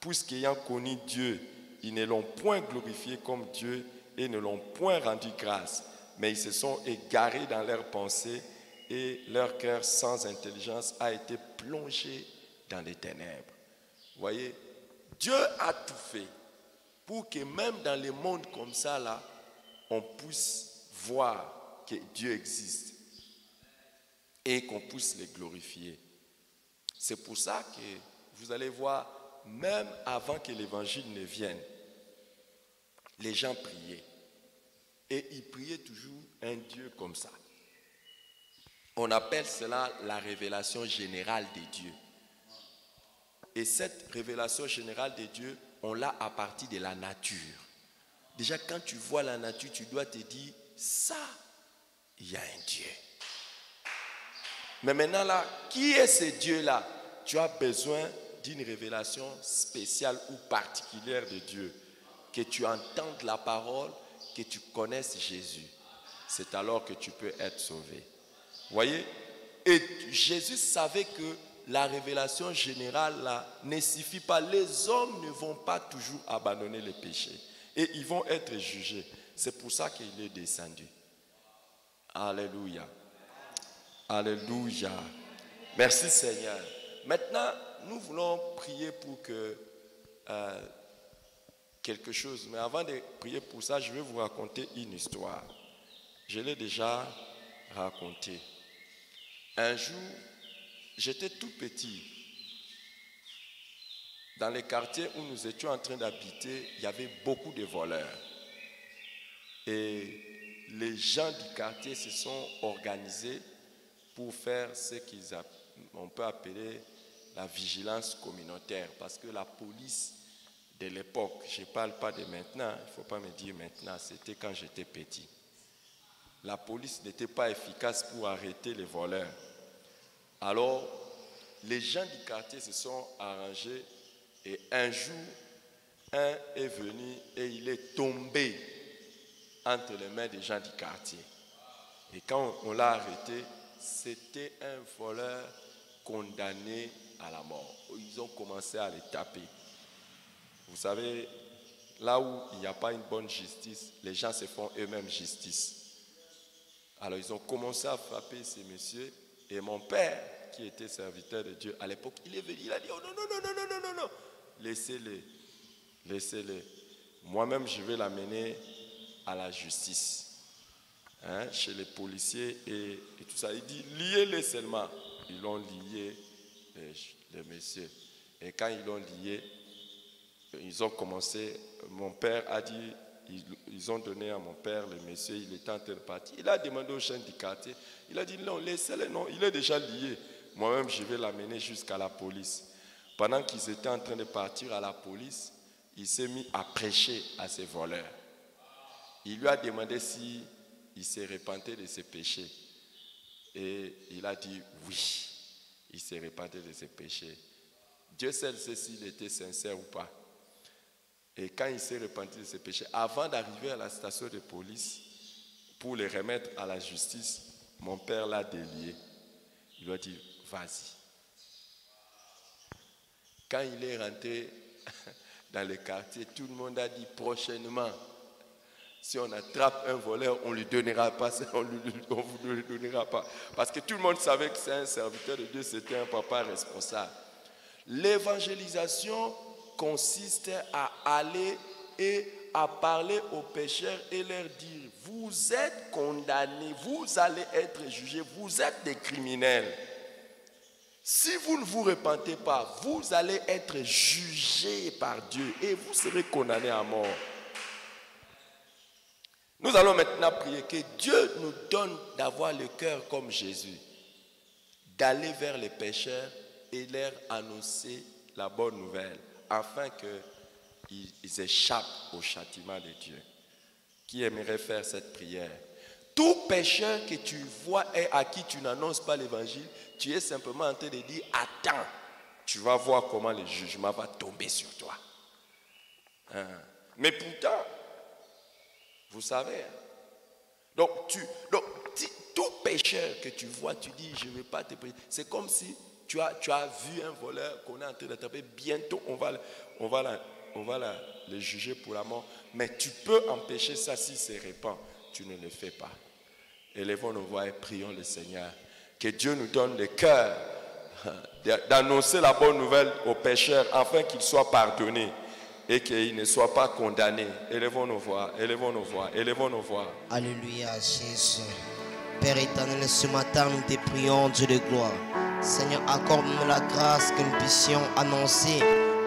Speaker 2: puisqu'ayant connu Dieu, ils ne l'ont point glorifié comme Dieu et ne l'ont point rendu grâce, mais ils se sont égarés dans leurs pensées et leur cœur sans intelligence a été plongé dans les ténèbres. Vous voyez, Dieu a tout fait pour que même dans les mondes comme ça, là, on puisse voir que Dieu existe et qu'on puisse le glorifier. C'est pour ça que vous allez voir, même avant que l'évangile ne vienne, les gens priaient. Et ils priaient toujours un Dieu comme ça. On appelle cela la révélation générale des dieux. Et cette révélation générale des dieux, on l'a à partir de la nature. Déjà, quand tu vois la nature, tu dois te dire, ça, il y a un Dieu. Mais maintenant là, qui est ce Dieu-là? Tu as besoin d'une révélation spéciale ou particulière de Dieu. Que tu entendes la parole, que tu connaisses Jésus. C'est alors que tu peux être sauvé. Voyez? Et Jésus savait que la révélation générale là ne suffit pas. Les hommes ne vont pas toujours abandonner le péché. Et ils vont être jugés. C'est pour ça qu'il est descendu. Alléluia. Alléluia. Merci Seigneur. Maintenant, nous voulons prier pour que quelque chose. Mais avant de prier pour ça, je vais vous raconter une histoire. Je l'ai déjà racontée. Un jour, j'étais tout petit. Dans les quartiers où nous étions en train d'habiter, il y avait beaucoup de voleurs. Et les gens du quartier se sont organisés pour faire ce qu'on peut appeler la vigilance communautaire. Parce que la police de l'époque, je ne parle pas de maintenant, il ne faut pas me dire maintenant, c'était quand j'étais petit. La police n'était pas efficace pour arrêter les voleurs. Alors, les gens du quartier se sont arrangés et un jour, un est venu et il est tombé entre les mains des gens du quartier. Et quand on l'a arrêté, c'était un voleur condamné à la mort. Ils ont commencé à le taper. Vous savez, là où il n'y a pas une bonne justice, les gens se font eux-mêmes justice. Alors ils ont commencé à frapper ces messieurs et mon père, qui était serviteur de Dieu à l'époque, il est venu, il a dit, oh non, non, non, non, non, non, non, laissez-les, laissez-les. Moi-même, je vais l'amener à la justice, chez les policiers et tout ça. Il dit, liez-les seulement. Ils l'ont lié, les messieurs. Et quand ils l'ont lié, ils ont commencé, mon père a dit, ils ont donné à mon père, le monsieur, il était en train de partir. Il a demandé au chef du quartier, il a dit non, laissez-le, non, il est déjà lié. Moi-même, je vais l'amener jusqu'à la police. Pendant qu'ils étaient en train de partir à la police, il s'est mis à prêcher à ces voleurs. Il lui a demandé s'il s'est repenti de ses péchés. Et il a dit oui, il s'est repenti de ses péchés. Dieu seul sait s'il était sincère ou pas. Et quand il s'est repenti de ses péchés, avant d'arriver à la station de police, pour les remettre à la justice, mon père l'a délié. Il lui a dit, vas-y. Quand il est rentré dans le quartier, tout le monde a dit, prochainement, si on attrape un voleur, on ne lui donnera pas, on ne vous le donnera pas. Parce que tout le monde savait que c'est un serviteur de Dieu, c'était un papa responsable. L'évangélisation consiste à aller et à parler aux pécheurs et leur dire, vous êtes condamnés, vous allez être jugés, vous êtes des criminels. Si vous ne vous repentez pas, vous allez être jugés par Dieu et vous serez condamnés à mort. Nous allons maintenant prier que Dieu nous donne d'avoir le cœur comme Jésus, d'aller vers les pécheurs et leur annoncer la bonne nouvelle, afin qu'ils échappent au châtiment de Dieu. Qui aimerait faire cette prière? Tout pécheur que tu vois et à qui tu n'annonces pas l'évangile, tu es simplement en train de dire, attends, tu vas voir comment le jugement va tomber sur toi. Mais pourtant, vous savez, donc tout pécheur que tu vois, tu dis, je ne vais pas te prier. C'est comme si tu as vu un voleur qu'on est en train d'attraper. Bientôt, on va le juger pour la mort. Mais tu peux empêcher ça s'il se répand. Tu ne le fais pas. Élevons nos voix et prions le Seigneur. Que Dieu nous donne le cœur d'annoncer la bonne nouvelle aux pécheurs afin qu'ils soient pardonnés et qu'ils ne soient pas condamnés. Élevons nos voix, élevons nos voix, élevons nos voix.
Speaker 1: Alléluia, Jésus. Père éternel, ce matin, nous te prions, Dieu de gloire. Seigneur, accorde-nous la grâce que nous puissions annoncer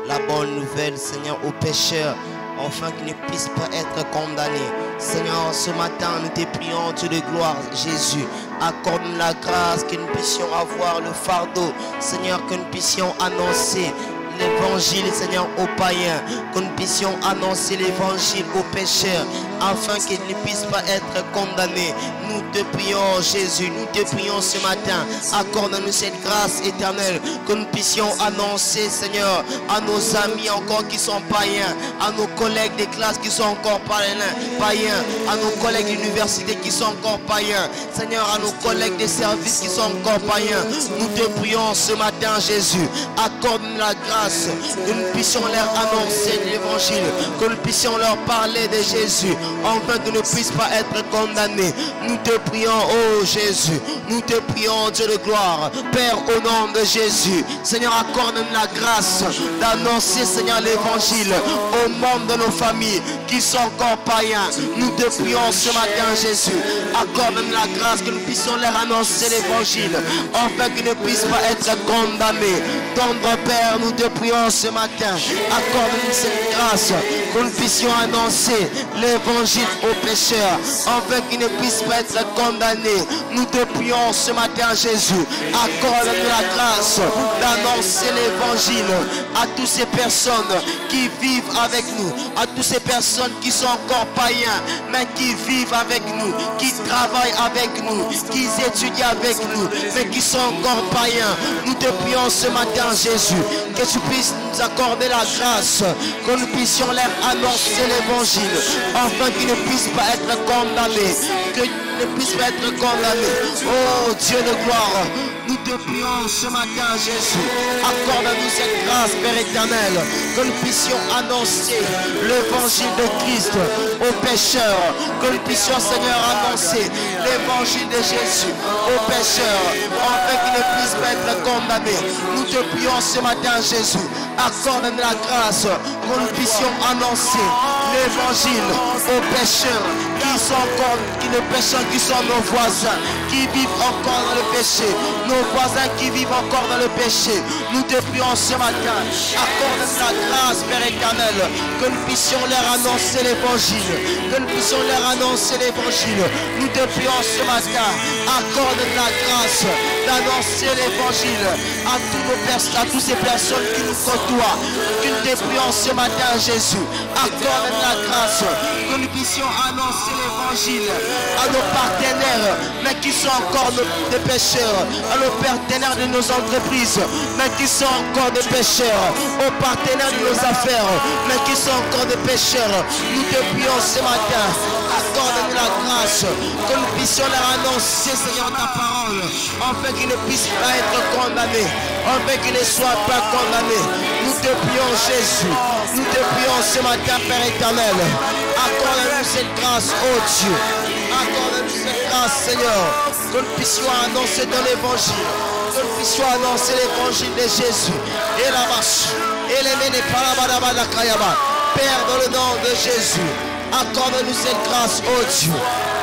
Speaker 1: la bonne nouvelle, Seigneur, aux pécheurs, afin qu'ils ne puissent pas être condamnés. Seigneur, ce matin, nous te prions, Dieu de gloire, Jésus. Accorde-nous la grâce que nous puissions avoir le fardeau. Seigneur, que nous puissions annoncer l'évangile, Seigneur, aux païens, que nous puissions annoncer l'évangile aux pécheurs, afin qu'ils ne puissent pas être condamnés. Nous te prions, Jésus, nous te prions ce matin. Accorde-nous cette grâce éternelle, que nous puissions annoncer, Seigneur, à nos amis encore qui sont païens, à nos collègues des classes qui sont encore païens, à nos collègues d'université qui sont encore païens, Seigneur, à nos collègues des services qui sont encore païens. Nous te prions ce matin, Jésus. Accorde-nous la grâce que nous puissions leur annoncer l'évangile, que nous puissions leur parler de Jésus, afin qu'ils ne puissent pas être condamnés. Nous te prions, oh Jésus, nous te prions, Dieu de gloire, Père, au nom de Jésus. Seigneur, accorde-nous la grâce d'annoncer, Seigneur, l'évangile au monde de nos familles qui sont encore païens. Nous te prions ce matin, Jésus. Accorde-nous la grâce que nous puissions leur annoncer l'évangile, afin qu'ils ne puissent pas être condamnés. Tendre Père, nous te prions ce matin. Accorde-nous cette grâce que nous puissions annoncer l'évangile aux pécheurs, afin qu'ils ne puissent pas être condamnés. Nous te prions ce matin, Jésus. Accorde-nous la grâce d'annoncer l'évangile à toutes ces personnes qui vivent avec nous, à toutes ces personnes qui sont encore païens, mais qui vivent avec nous, qui travaillent avec nous, qui étudient avec nous, mais qui sont encore païens. Nous te prions ce matin, Jésus, que tu puisses nous accorder la grâce, que nous puissions leur annoncer l'évangile, afin qu'ils ne puissent pas être condamnés, qu'ils ne puissent pas être condamnés. Oh Dieu de gloire, nous te prions ce matin, Jésus. Accorde-nous cette grâce, Père éternel, que nous puissions annoncer l'évangile de Christ aux pécheurs, que nous puissions, Seigneur, annoncer l'évangile de Jésus aux pécheurs, afin qu'ils ne puissent pas être condamnés. Nous te prions ce matin, Jésus. Accorde-nous la grâce que nous puissions annoncer l'évangile aux pécheurs qui sont nos voisins, qui vivent encore dans le péché, nos voisins qui vivent encore dans le péché. Nous te prions ce matin. Accorde-nous la grâce, Père éternel, que nous puissions leur annoncer l'évangile, que nous puissions leur annoncer l'évangile. Nous te prions ce matin. Accorde-nous la grâce d'annoncer l'évangile à toutes ces personnes qui nous côtoient. Nous te prions ce matin, Jésus. Accorde-nous la grâce que nous puissions annoncer l'évangile à nos partenaires, mais qui sont encore des pécheurs, à nos partenaires de nos entreprises, mais qui sont encore des pécheurs, aux partenaires de nos affaires, mais qui sont encore des pécheurs. Nous te prions ce matin. Accorde-nous la grâce que nous puissions leur annoncer, Seigneur, ta parole, afin qu'ils ne puissent pas être condamnés, afin qu'ils ne soient pas condamnés. Nous te prions, Jésus. Nous te prions ce matin, Père éternel. Accorde-nous cette grâce, oh Dieu. Accorde-nous cette grâce, Seigneur, que nous puissions annoncer dans l'évangile, que nous puissions annoncer l'évangile de Jésus. Et la marche, et les ménés, Père, dans le nom de Jésus, accorde-nous cette grâce, oh Dieu.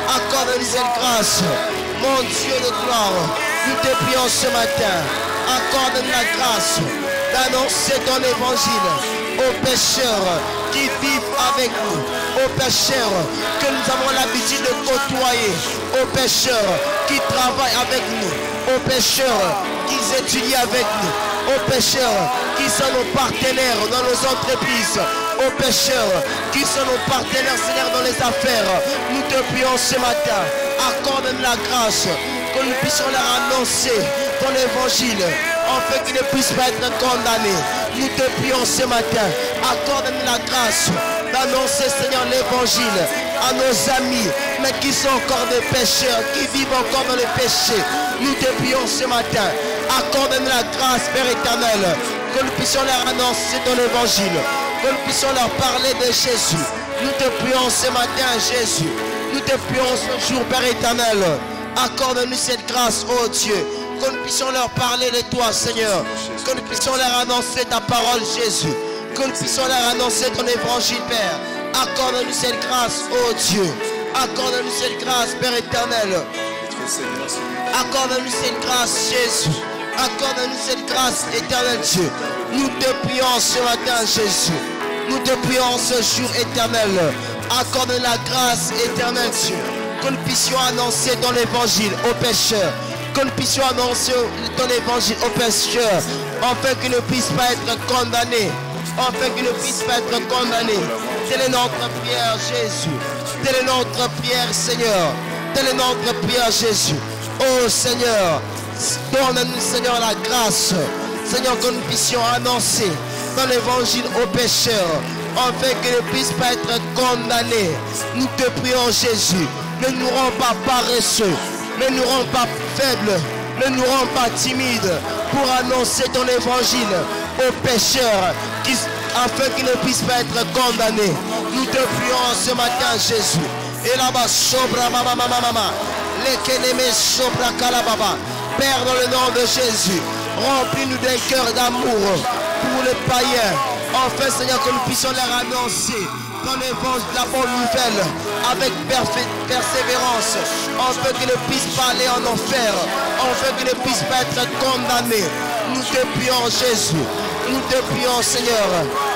Speaker 1: Accorde-nous cette grâce, mon Dieu de gloire. Nous te prions ce matin. Accorde-nous la grâce d'annoncer ton évangile aux pécheurs qui vivent avec nous, aux pécheurs que nous avons l'habitude de côtoyer, aux pécheurs qui travaillent avec nous, aux pécheurs qui étudient avec nous, aux pécheurs qui sont nos partenaires dans nos entreprises, aux pécheurs qui sont nos partenaires, Seigneur, dans les affaires. Nous te prions ce matin. Accorde-nous la grâce que nous puissions leur annoncer ton évangile, afin qu'ils ne puissent pas être condamnés. Nous te prions ce matin. Accorde-nous la grâce d'annoncer, Seigneur, l'évangile à nos amis, mais qui sont encore des pécheurs, qui vivent encore dans le péché. Nous te prions ce matin. Accorde-nous la grâce, Père éternel, que nous puissions leur annoncer ton évangile, que nous puissions leur parler de Jésus. Nous te prions ce matin, Jésus. Nous te prions ce jour, Père éternel. Accorde-nous cette grâce, oh Dieu, que nous puissions leur parler de toi, Seigneur, que nous puissions leur annoncer ta parole, Jésus, que nous puissions leur annoncer ton évangile, Père. Accorde-nous cette grâce, oh Dieu. Accorde-nous cette grâce, Père éternel. Accorde-nous cette grâce, Jésus. Accorde-nous cette grâce, éternel Dieu. Nous te prions ce matin, Jésus. Nous te prions ce jour, éternel. Accorde la grâce, éternel Dieu. Que nous puissions annoncer ton évangile aux pécheurs. Que nous puissions annoncer ton évangile aux pécheurs. Afin qu'ils ne puissent pas être condamnés. Afin qu'ils ne puissent pas être condamnés. Telle est notre prière, Jésus. Telle est notre prière, Seigneur. Telle est notre prière, Jésus. Oh Seigneur, donne-nous, Seigneur, la grâce. Seigneur, que nous puissions annoncer dans l'évangile aux pécheurs, afin qu'ils ne puissent pas être condamnés. Nous te prions, Jésus. Ne nous rends pas paresseux. Ne nous rends pas faibles. Ne nous rends pas timides pour annoncer ton évangile aux pécheurs, afin qu'ils ne puissent pas être condamnés. Nous te prions ce matin, Jésus. Et là-bas, sobra mama mama mama. Lekeneme sobra kalababa. Père, dans le nom de Jésus, remplis-nous d'un cœur d'amour pour les païens. Enfin, Seigneur, que nous puissions leur annoncer ton évangile, la bonne nouvelle, avec persévérance, afin qu'ils ne puissent pas aller en enfer, afin qu'ils ne puissent pas être condamnés. Nous te prions, Jésus. Nous te prions, Seigneur.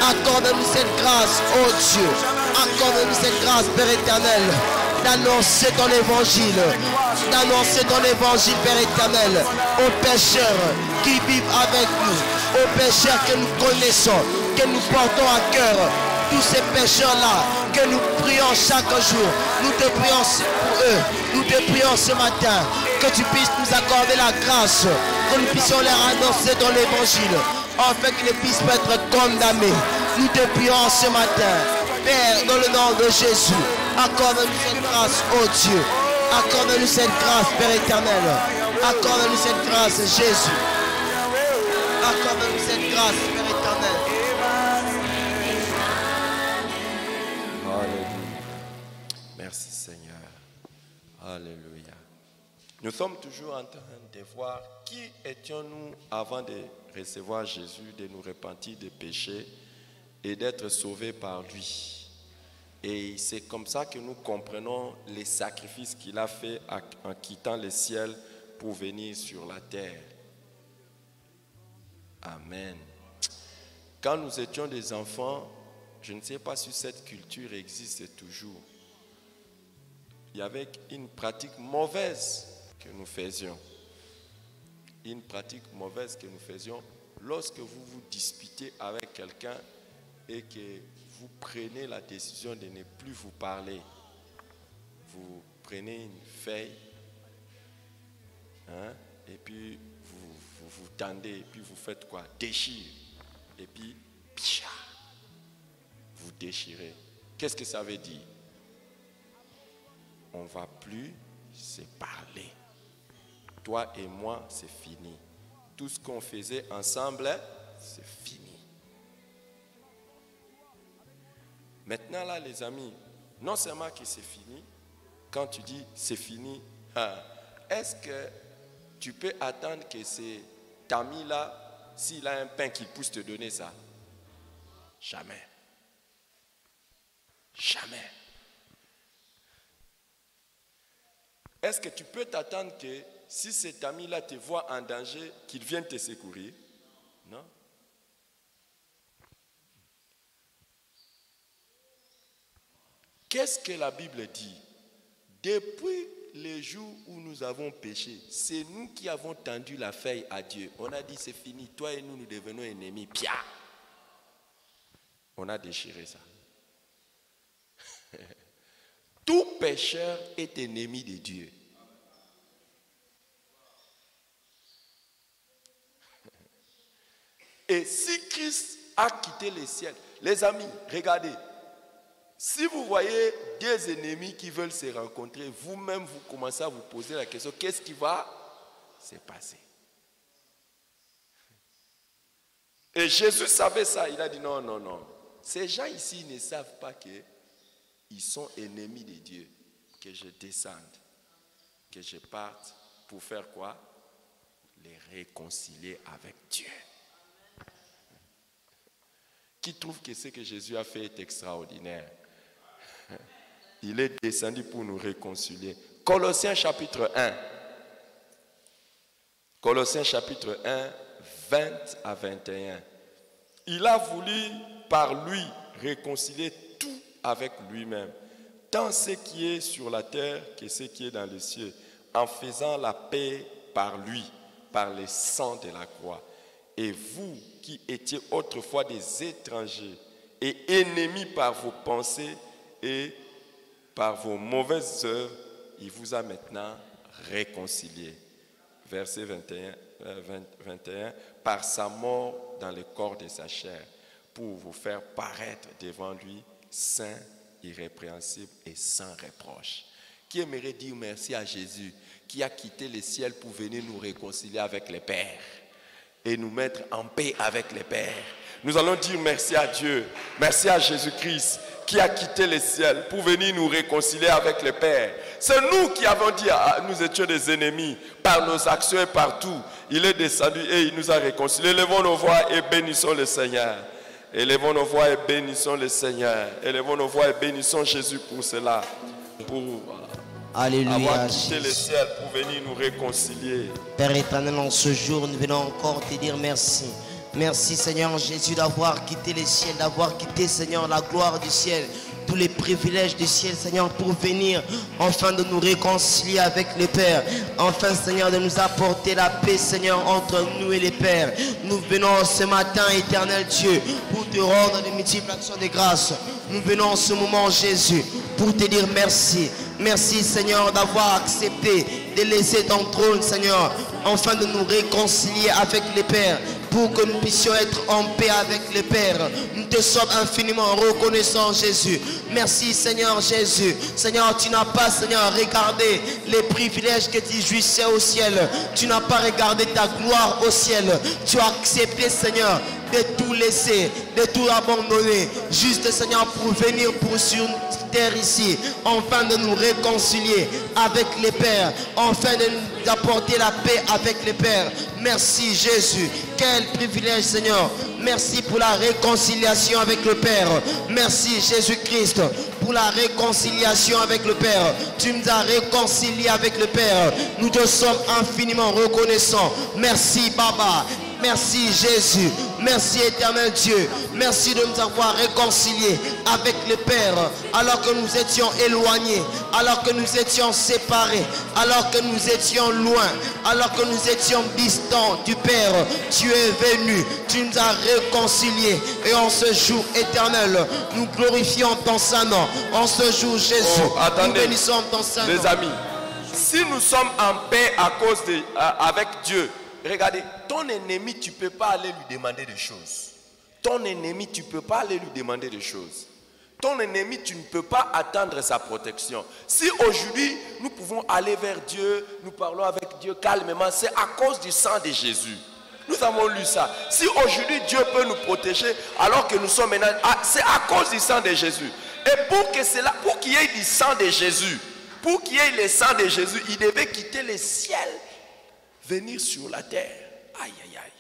Speaker 1: Accorde-nous cette grâce, oh Dieu. Accorde-nous cette grâce, Père éternel, d'annoncer ton évangile. D'annoncer ton évangile, Père éternel, aux pécheurs qui vivent avec nous, aux pécheurs que nous connaissons, que nous portons à cœur. Tous ces pécheurs-là que nous prions chaque jour, nous te prions pour eux. Nous te prions ce matin que tu puisses nous accorder la grâce, que nous puissions leur annoncer ton évangile, afin qu'ils ne puissent pas être condamnés. Nous te prions ce matin, Père, dans le nom de Jésus, accorde-nous cette grâce, oh Dieu. Accorde-nous cette grâce, Père éternel. Accorde-nous cette grâce, Jésus. Accorde-nous cette grâce, Père éternel.
Speaker 2: Alléluia. Merci Seigneur. Alléluia. Nous sommes toujours en train de voir qui étions-nous avant de recevoir Jésus, de nous repentir des péchés et d'être sauvés par lui. Et c'est comme ça que nous comprenons les sacrifices qu'il a fait en quittant le ciel pour venir sur la terre. Amen. Quand nous étions des enfants, je ne sais pas si cette culture existe toujours. Il y avait une pratique mauvaise que nous faisions. Une pratique mauvaise que nous faisions lorsque vous vous disputez avec quelqu'un et que vous prenez la décision de ne plus vous parler. Vous prenez une feuille, et puis vous tendez, et puis vous faites quoi? Déchire. Et puis, pia, vous déchirez. Qu'est-ce que ça veut dire? On ne va plus se parler. Toi et moi, c'est fini. Tout ce qu'on faisait ensemble, c'est fini. Maintenant là, les amis, non seulement que c'est fini, quand tu dis c'est fini, est-ce que tu peux attendre que cet ami-là, s'il a un pain, qu'il puisse te donner ça? Jamais. Jamais. Est-ce que tu peux t'attendre que si cet ami-là te voit en danger, qu'il vienne te secourir? Non. Qu'est-ce que la Bible dit? Depuis les jours où nous avons péché, c'est nous qui avons tendu la feuille à Dieu. On a dit c'est fini, toi et nous, nous devenons ennemis. Pia! On a déchiré ça. Tout pécheur est ennemi de Dieu. Et si Christ a quitté le ciel, les amis, regardez. Si vous voyez deux ennemis qui veulent se rencontrer, vous-même, vous commencez à vous poser la question, qu'est-ce qui va se passer? Et Jésus savait ça. Il a dit non, non, non. Ces gens ici ne savent pas qu'ils sont ennemis de Dieu. Que je descende, que je parte pour faire quoi? Les réconcilier avec Dieu. Qui trouve que ce que Jésus a fait est extraordinaire? Il est descendu pour nous réconcilier. Colossiens chapitre 1. Colossiens chapitre 1, 20 à 21. Il a voulu par lui réconcilier tout avec lui-même, tant ce qui est sur la terre que ce qui est dans les cieux, en faisant la paix par lui, par le sang de la croix. Et vous qui étiez autrefois des étrangers et ennemis par vos pensées et par vos mauvaises œuvres, il vous a maintenant réconciliés. Verset 21, par sa mort dans le corps de sa chair, pour vous faire paraître devant lui saint, irrépréhensible et sans reproche. Qui aimerait dire merci à Jésus qui a quitté le ciel pour venir nous réconcilier avec le Père et nous mettre en paix avec le Père. Nous allons dire merci à Dieu, merci à Jésus-Christ qui a quitté le ciel pour venir nous réconcilier avec le Père. C'est nous qui avons dit, nous étions des ennemis par nos actions et partout. Il est descendu et il nous a réconciliés. Élevons nos voix et bénissons le Seigneur. Élevons nos voix et bénissons le Seigneur. Élevons nos voix et bénissons Jésus pour cela. Pour
Speaker 1: Alléluia,
Speaker 2: avoir quitté le ciel pour venir nous réconcilier.
Speaker 1: Père éternel, en ce jour, nous venons encore te dire merci. Merci Seigneur Jésus d'avoir quitté le ciel, d'avoir quitté Seigneur la gloire du ciel, tous les privilèges du ciel Seigneur pour venir enfin de nous réconcilier avec le Père, enfin Seigneur de nous apporter la paix Seigneur entre nous et les Pères. Nous venons ce matin éternel Dieu pour te rendre de multiples actions de grâce. Nous venons en ce moment Jésus pour te dire merci. Merci Seigneur d'avoir accepté de laisser ton trône Seigneur, enfin de nous réconcilier avec le Père, pour que nous puissions être en paix avec le Père. Nous te sommes infiniment reconnaissants Jésus. Merci Seigneur Jésus. Seigneur, tu n'as pas Seigneur regardé les privilèges que tu jouissais au ciel. Tu n'as pas regardé ta gloire au ciel. Tu as accepté Seigneur de tout laisser, de tout abandonner, juste Seigneur pour venir pour sur terre ici, enfin de nous réconcilier avec les Pères, enfin de nous apporter la paix avec les Pères. Merci Jésus, quel privilège Seigneur. Merci pour la réconciliation avec le Père. Merci Jésus-Christ pour la réconciliation avec le Père. Tu nous as réconciliés avec le Père. Nous te sommes infiniment reconnaissants. Merci Baba. Merci Jésus, merci éternel Dieu, merci de nous avoir réconciliés avec le Père, alors que nous étions éloignés, alors que nous étions séparés, alors que nous étions loin, alors que nous étions distants du Père. Tu es venu, tu nous as réconciliés, et en ce jour éternel, nous glorifions ton saint nom. En ce jour Jésus, nous bénissons ton saint nom.
Speaker 2: Les amis, si nous sommes en paix à cause avec Dieu, regardez, ton ennemi, tu ne peux pas aller lui demander des choses. Ton ennemi, tu ne peux pas aller lui demander des choses. Ton ennemi, tu ne peux pas attendre sa protection. Si aujourd'hui, nous pouvons aller vers Dieu, nous parlons avec Dieu calmement, c'est à cause du sang de Jésus. Nous avons lu ça. Si aujourd'hui, Dieu peut nous protéger, alors que nous sommes maintenant, c'est à cause du sang de Jésus. Et pour qu'il y ait du sang de Jésus, pour qu'il y ait le sang de Jésus, il devait quitter le ciel, venir sur la terre. Aïe, aïe, aïe.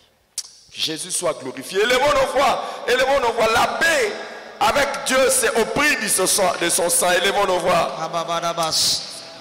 Speaker 2: Jésus soit glorifié. Élevons nos voix. Élevons nos voix. La paix avec Dieu, c'est au prix de son sang. Élevons nos voix.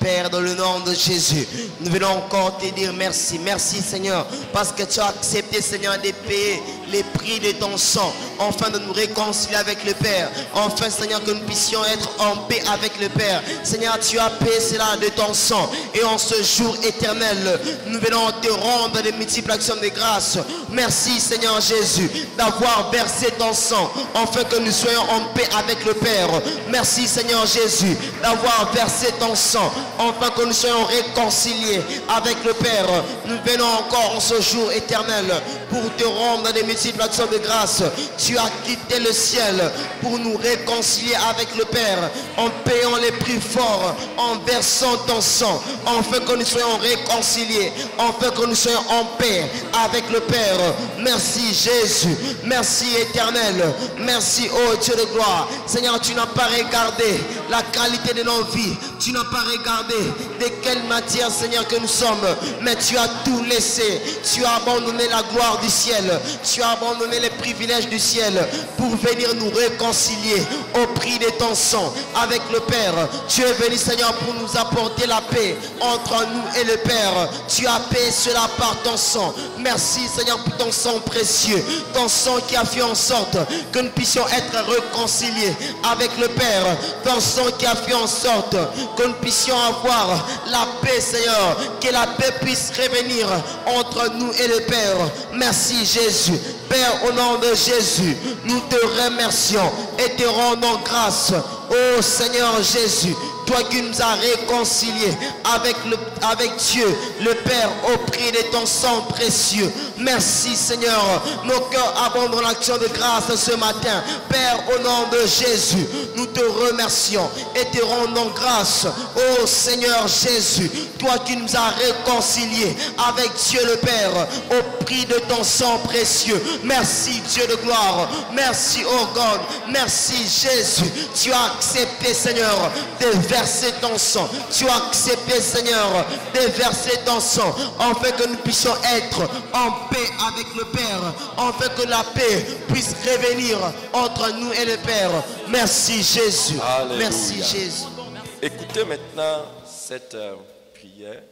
Speaker 1: Père, dans le nom de Jésus, nous venons encore te dire merci. Merci Seigneur, parce que tu as accepté Seigneur de payer les prix de ton sang, enfin de nous réconcilier avec le Père, enfin Seigneur que nous puissions être en paix avec le Père. Seigneur, tu as payé cela de ton sang, et en ce jour éternel, nous venons te rendre de multiples actions de grâce. Merci Seigneur Jésus d'avoir versé ton sang, enfin que nous soyons en paix avec le Père. Merci Seigneur Jésus d'avoir versé ton sang, enfin que nous soyons réconciliés avec le Père. Nous venons encore en ce jour éternel pour te rendre des multiples actions de grâce. Tu as quitté le ciel pour nous réconcilier avec le Père, en payant les prix forts, en versant ton sang, enfin que nous soyons réconciliés, enfin que nous soyons en paix avec le Père. Merci Jésus, merci éternel, merci ô Dieu de gloire. Seigneur, tu n'as pas regardé la qualité de nos vies, tu n'as pas regardé de quelle matière Seigneur que nous sommes, mais tu as tout laissé. Tu as abandonné la gloire du ciel, tu as abandonné les privilèges du ciel pour venir nous réconcilier au prix de ton sang avec le Père. Tu es venu, Seigneur, pour nous apporter la paix entre nous et le Père. Tu as payé cela par ton sang. Merci, Seigneur, pour ton sang précieux, ton sang qui a fait en sorte que nous puissions être réconciliés avec le Père, ton sang qui a fait en sorte que nous puissions avoir la paix, Seigneur, que la paix puisse revenir entre nous et le Père. Merci, Jésus. Père, au nom de Jésus, nous te remercions et te rendons grâce. Oh Seigneur Jésus, toi qui nous as réconciliés avec Dieu, le Père, au prix de ton sang précieux. Merci Seigneur. Nos cœurs abondent en action de grâce ce matin. Père, au nom de Jésus, nous te remercions et te rendons grâce. Oh Seigneur Jésus, toi qui nous as réconciliés avec Dieu le Père, au prix de ton sang précieux. Merci Dieu de gloire. Merci oh God. Merci Jésus. Tu as accepté Seigneur de verser ton sang. Tu as accepté Seigneur de verser ton sang afin que nous puissions être en paix avec le Père, afin que la paix puisse revenir entre nous et le Père. Merci Jésus.
Speaker 2: Alléluia.
Speaker 1: Merci Jésus.
Speaker 2: Écoutez maintenant cette prière.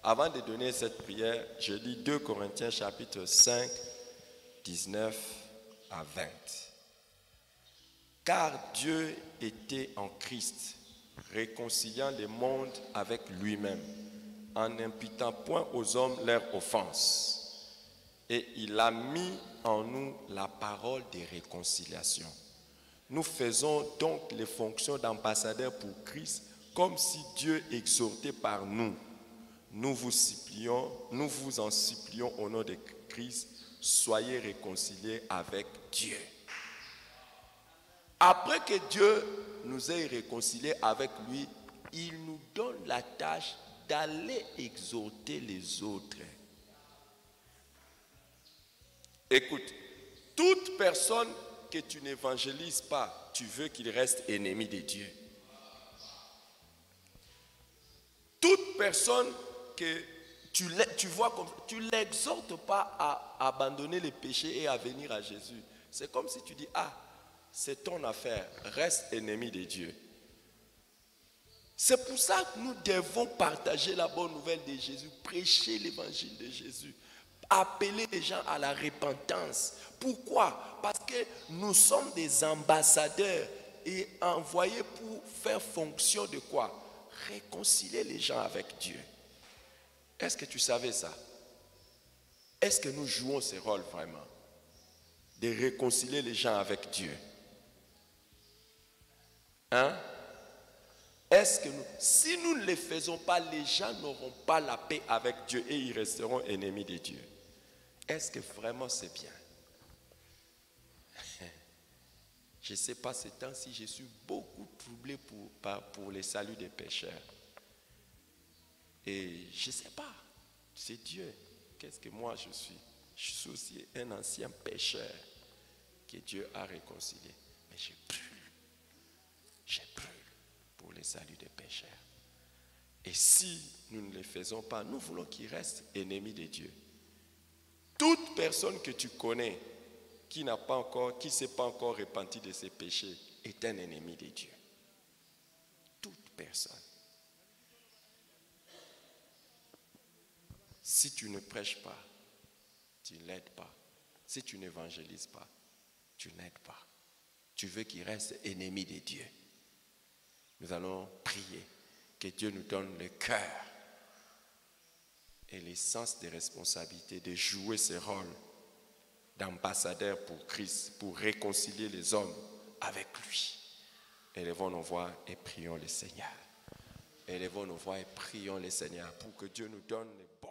Speaker 2: Avant de donner cette prière, je lis 2 Corinthiens chapitre 5, 19 à 20. Car Dieu était en Christ, réconciliant le monde avec lui-même, en n'imputant point aux hommes leurs offenses. Et il a mis en nous la parole de réconciliation. Nous faisons donc les fonctions d'ambassadeurs pour Christ, comme si Dieu exhortait par nous. Nous vous en supplions au nom de Christ, soyez réconciliés avec Dieu. Après que Dieu nous ait réconciliés avec lui, il nous donne la tâche d'aller exhorter les autres. Écoute, toute personne que tu n'évangélises pas, tu veux qu'il reste ennemi de Dieu. Toute personne que tu vois comme tu ne l'exhortes pas à abandonner les péchés et à venir à Jésus. C'est comme si tu dis, c'est ton affaire, reste ennemi de Dieu. C'est pour ça que nous devons partager la bonne nouvelle de Jésus, prêcher l'évangile de Jésus, appeler les gens à la repentance. Pourquoi? Parce que nous sommes des ambassadeurs et envoyés pour faire fonction de quoi? Réconcilier les gens avec Dieu. Est-ce que tu savais ça? Est-ce que nous jouons ce rôle vraiment? De réconcilier les gens avec Dieu. Est-ce que si nous ne le faisons pas, les gens n'auront pas la paix avec Dieu et ils resteront ennemis de Dieu? Est-ce que vraiment c'est bien? Je ne sais pas, ces temps-ci, je suis beaucoup troublé pour le salut des pécheurs. Et je ne sais pas, c'est Dieu. Qu'est-ce que moi je suis? Je suis aussi un ancien pécheur que Dieu a réconcilié. Mais je brûle pour le salut des pécheurs. Et si nous ne le faisons pas, nous voulons qu'ils restent ennemis de Dieu. Toute personne que tu connais qui ne s'est pas encore repenti de ses péchés est un ennemi de Dieu. Toute personne. Si tu ne prêches pas, tu ne l'aides pas. Si tu n'évangélises pas, tu n'aides pas. Tu veux qu'il reste ennemi de Dieu. Nous allons prier que Dieu nous donne le cœur et le sens de responsabilité de jouer ce rôle d'ambassadeur pour Christ, pour réconcilier les hommes avec lui. Élevons nos voix et prions le Seigneur. Élevons nos voix et prions le Seigneur pour que Dieu nous donne le bon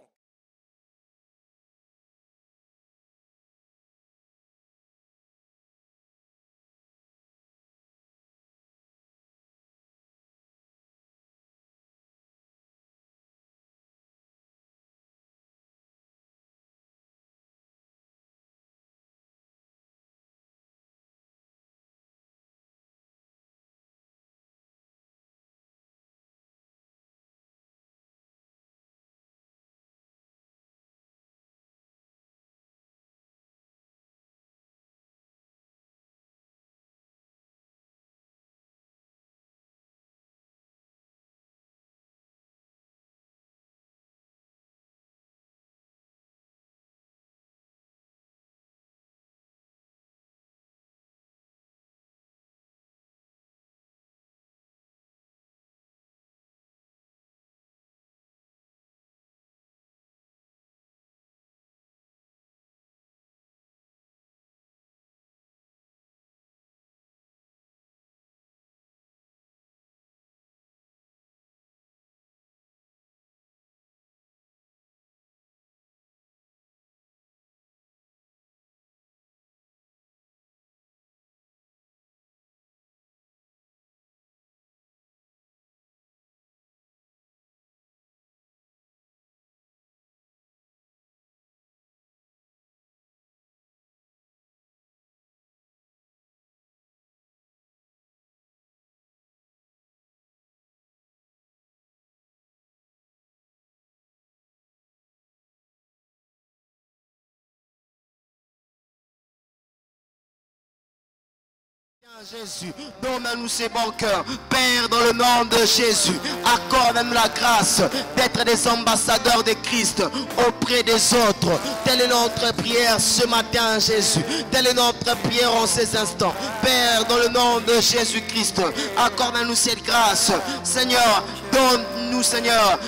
Speaker 1: Jésus, donne-nous ces bons cœurs. Père, dans le nom de Jésus, accorde-nous la grâce d'être des ambassadeurs de Christ auprès des autres. Telle est notre prière ce matin, Jésus. Telle est notre prière en ces instants. Père, dans le nom de Jésus-Christ, accorde-nous cette grâce. Seigneur, donne-nous, Seigneur,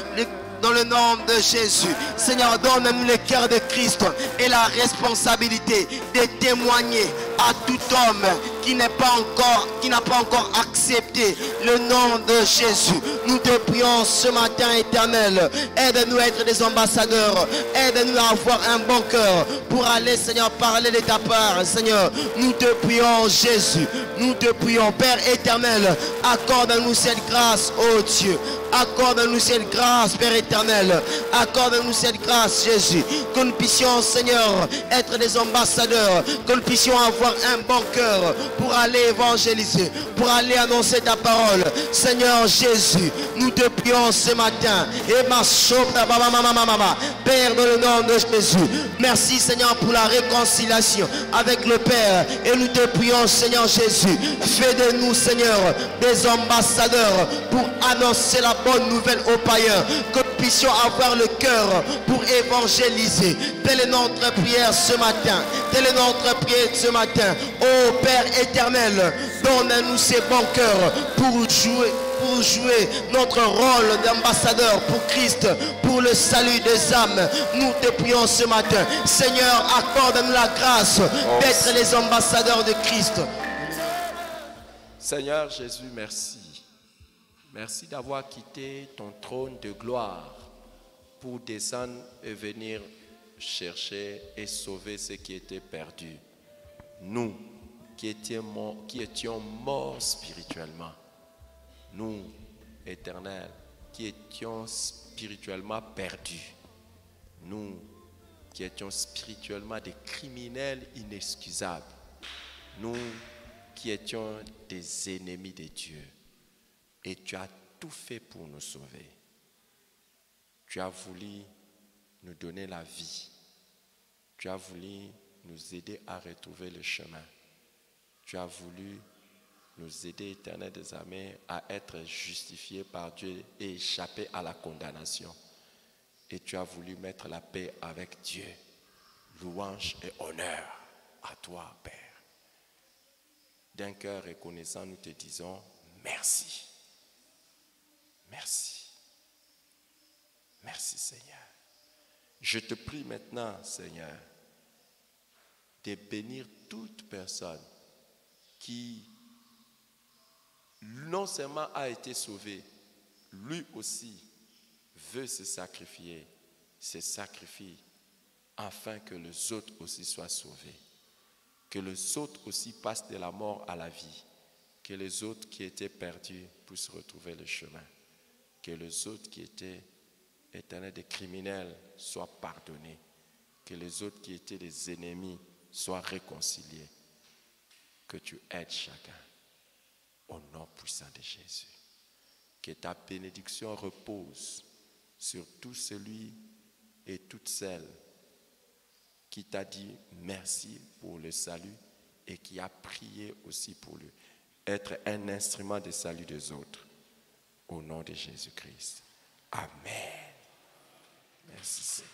Speaker 1: dans le nom de Jésus. Seigneur, donne-nous le cœur de Christ et la responsabilité de témoigner à tout homme qui n'a pas encore accepté le nom de Jésus. Nous te prions ce matin, Éternel. Aide-nous à être des ambassadeurs. Aide-nous à avoir un bon cœur pour aller, Seigneur, parler de ta part. Seigneur, nous te prions, Jésus. Nous te prions, Père éternel. Accorde-nous cette grâce, oh Dieu. Accorde-nous cette grâce, Père éternel. Accorde-nous cette grâce, Jésus. Que nous puissions, Seigneur, être des ambassadeurs. Que nous puissions avoir un bon cœur pour aller évangéliser, pour aller annoncer ta parole. Seigneur Jésus, nous te prions ce matin. Et ma Père, dans le nom de Jésus, merci Seigneur pour la réconciliation avec le Père. Et nous te prions, Seigneur Jésus, fais de nous, Seigneur, des ambassadeurs pour annoncer la bonne nouvelle aux païens. Que nous puissions avoir le cœur pour évangéliser. Telle est notre prière ce matin. Telle est notre prière ce matin. Ô Père éternel, donne-nous ces bons cœurs pour jouer notre rôle d'ambassadeur pour Christ, pour le salut des âmes. Nous te prions ce matin. Seigneur, accorde-nous la grâce d'être les ambassadeurs de Christ.
Speaker 2: Seigneur Jésus, merci. Merci d'avoir quitté ton trône de gloire pour descendre et venir chercher et sauver ceux qui étaient perdus. Nous qui étions morts spirituellement. Nous, éternels, qui étions spirituellement perdus. Nous qui étions spirituellement des criminels inexcusables. Nous qui étions des ennemis de Dieu. Et tu as tout fait pour nous sauver. Tu as voulu nous donner la vie. Tu as voulu nous aider à retrouver le chemin. Tu as voulu nous aider, Éternel des armées, à être justifiés par Dieu et échapper à la condamnation. Et tu as voulu mettre la paix avec Dieu. Louange et honneur à toi, Père. D'un cœur reconnaissant, nous te disons merci. Merci. Merci, Seigneur. Je te prie maintenant, Seigneur, de bénir toute personne qui non seulement a été sauvé, lui aussi veut se sacrifier, se sacrifie afin que les autres aussi soient sauvés, que les autres aussi passent de la mort à la vie, que les autres qui étaient perdus puissent retrouver le chemin, que les autres qui étaient éternels des criminels soient pardonnés, que les autres qui étaient des ennemis soient réconciliés, que tu aides chacun. Au nom puissant de Jésus, que ta bénédiction repose sur tout celui et toute celle qui t'a dit merci pour le salut et qui a prié aussi pour lui, être un instrument de salut des autres. Au nom de Jésus-Christ. Amen. Merci Seigneur.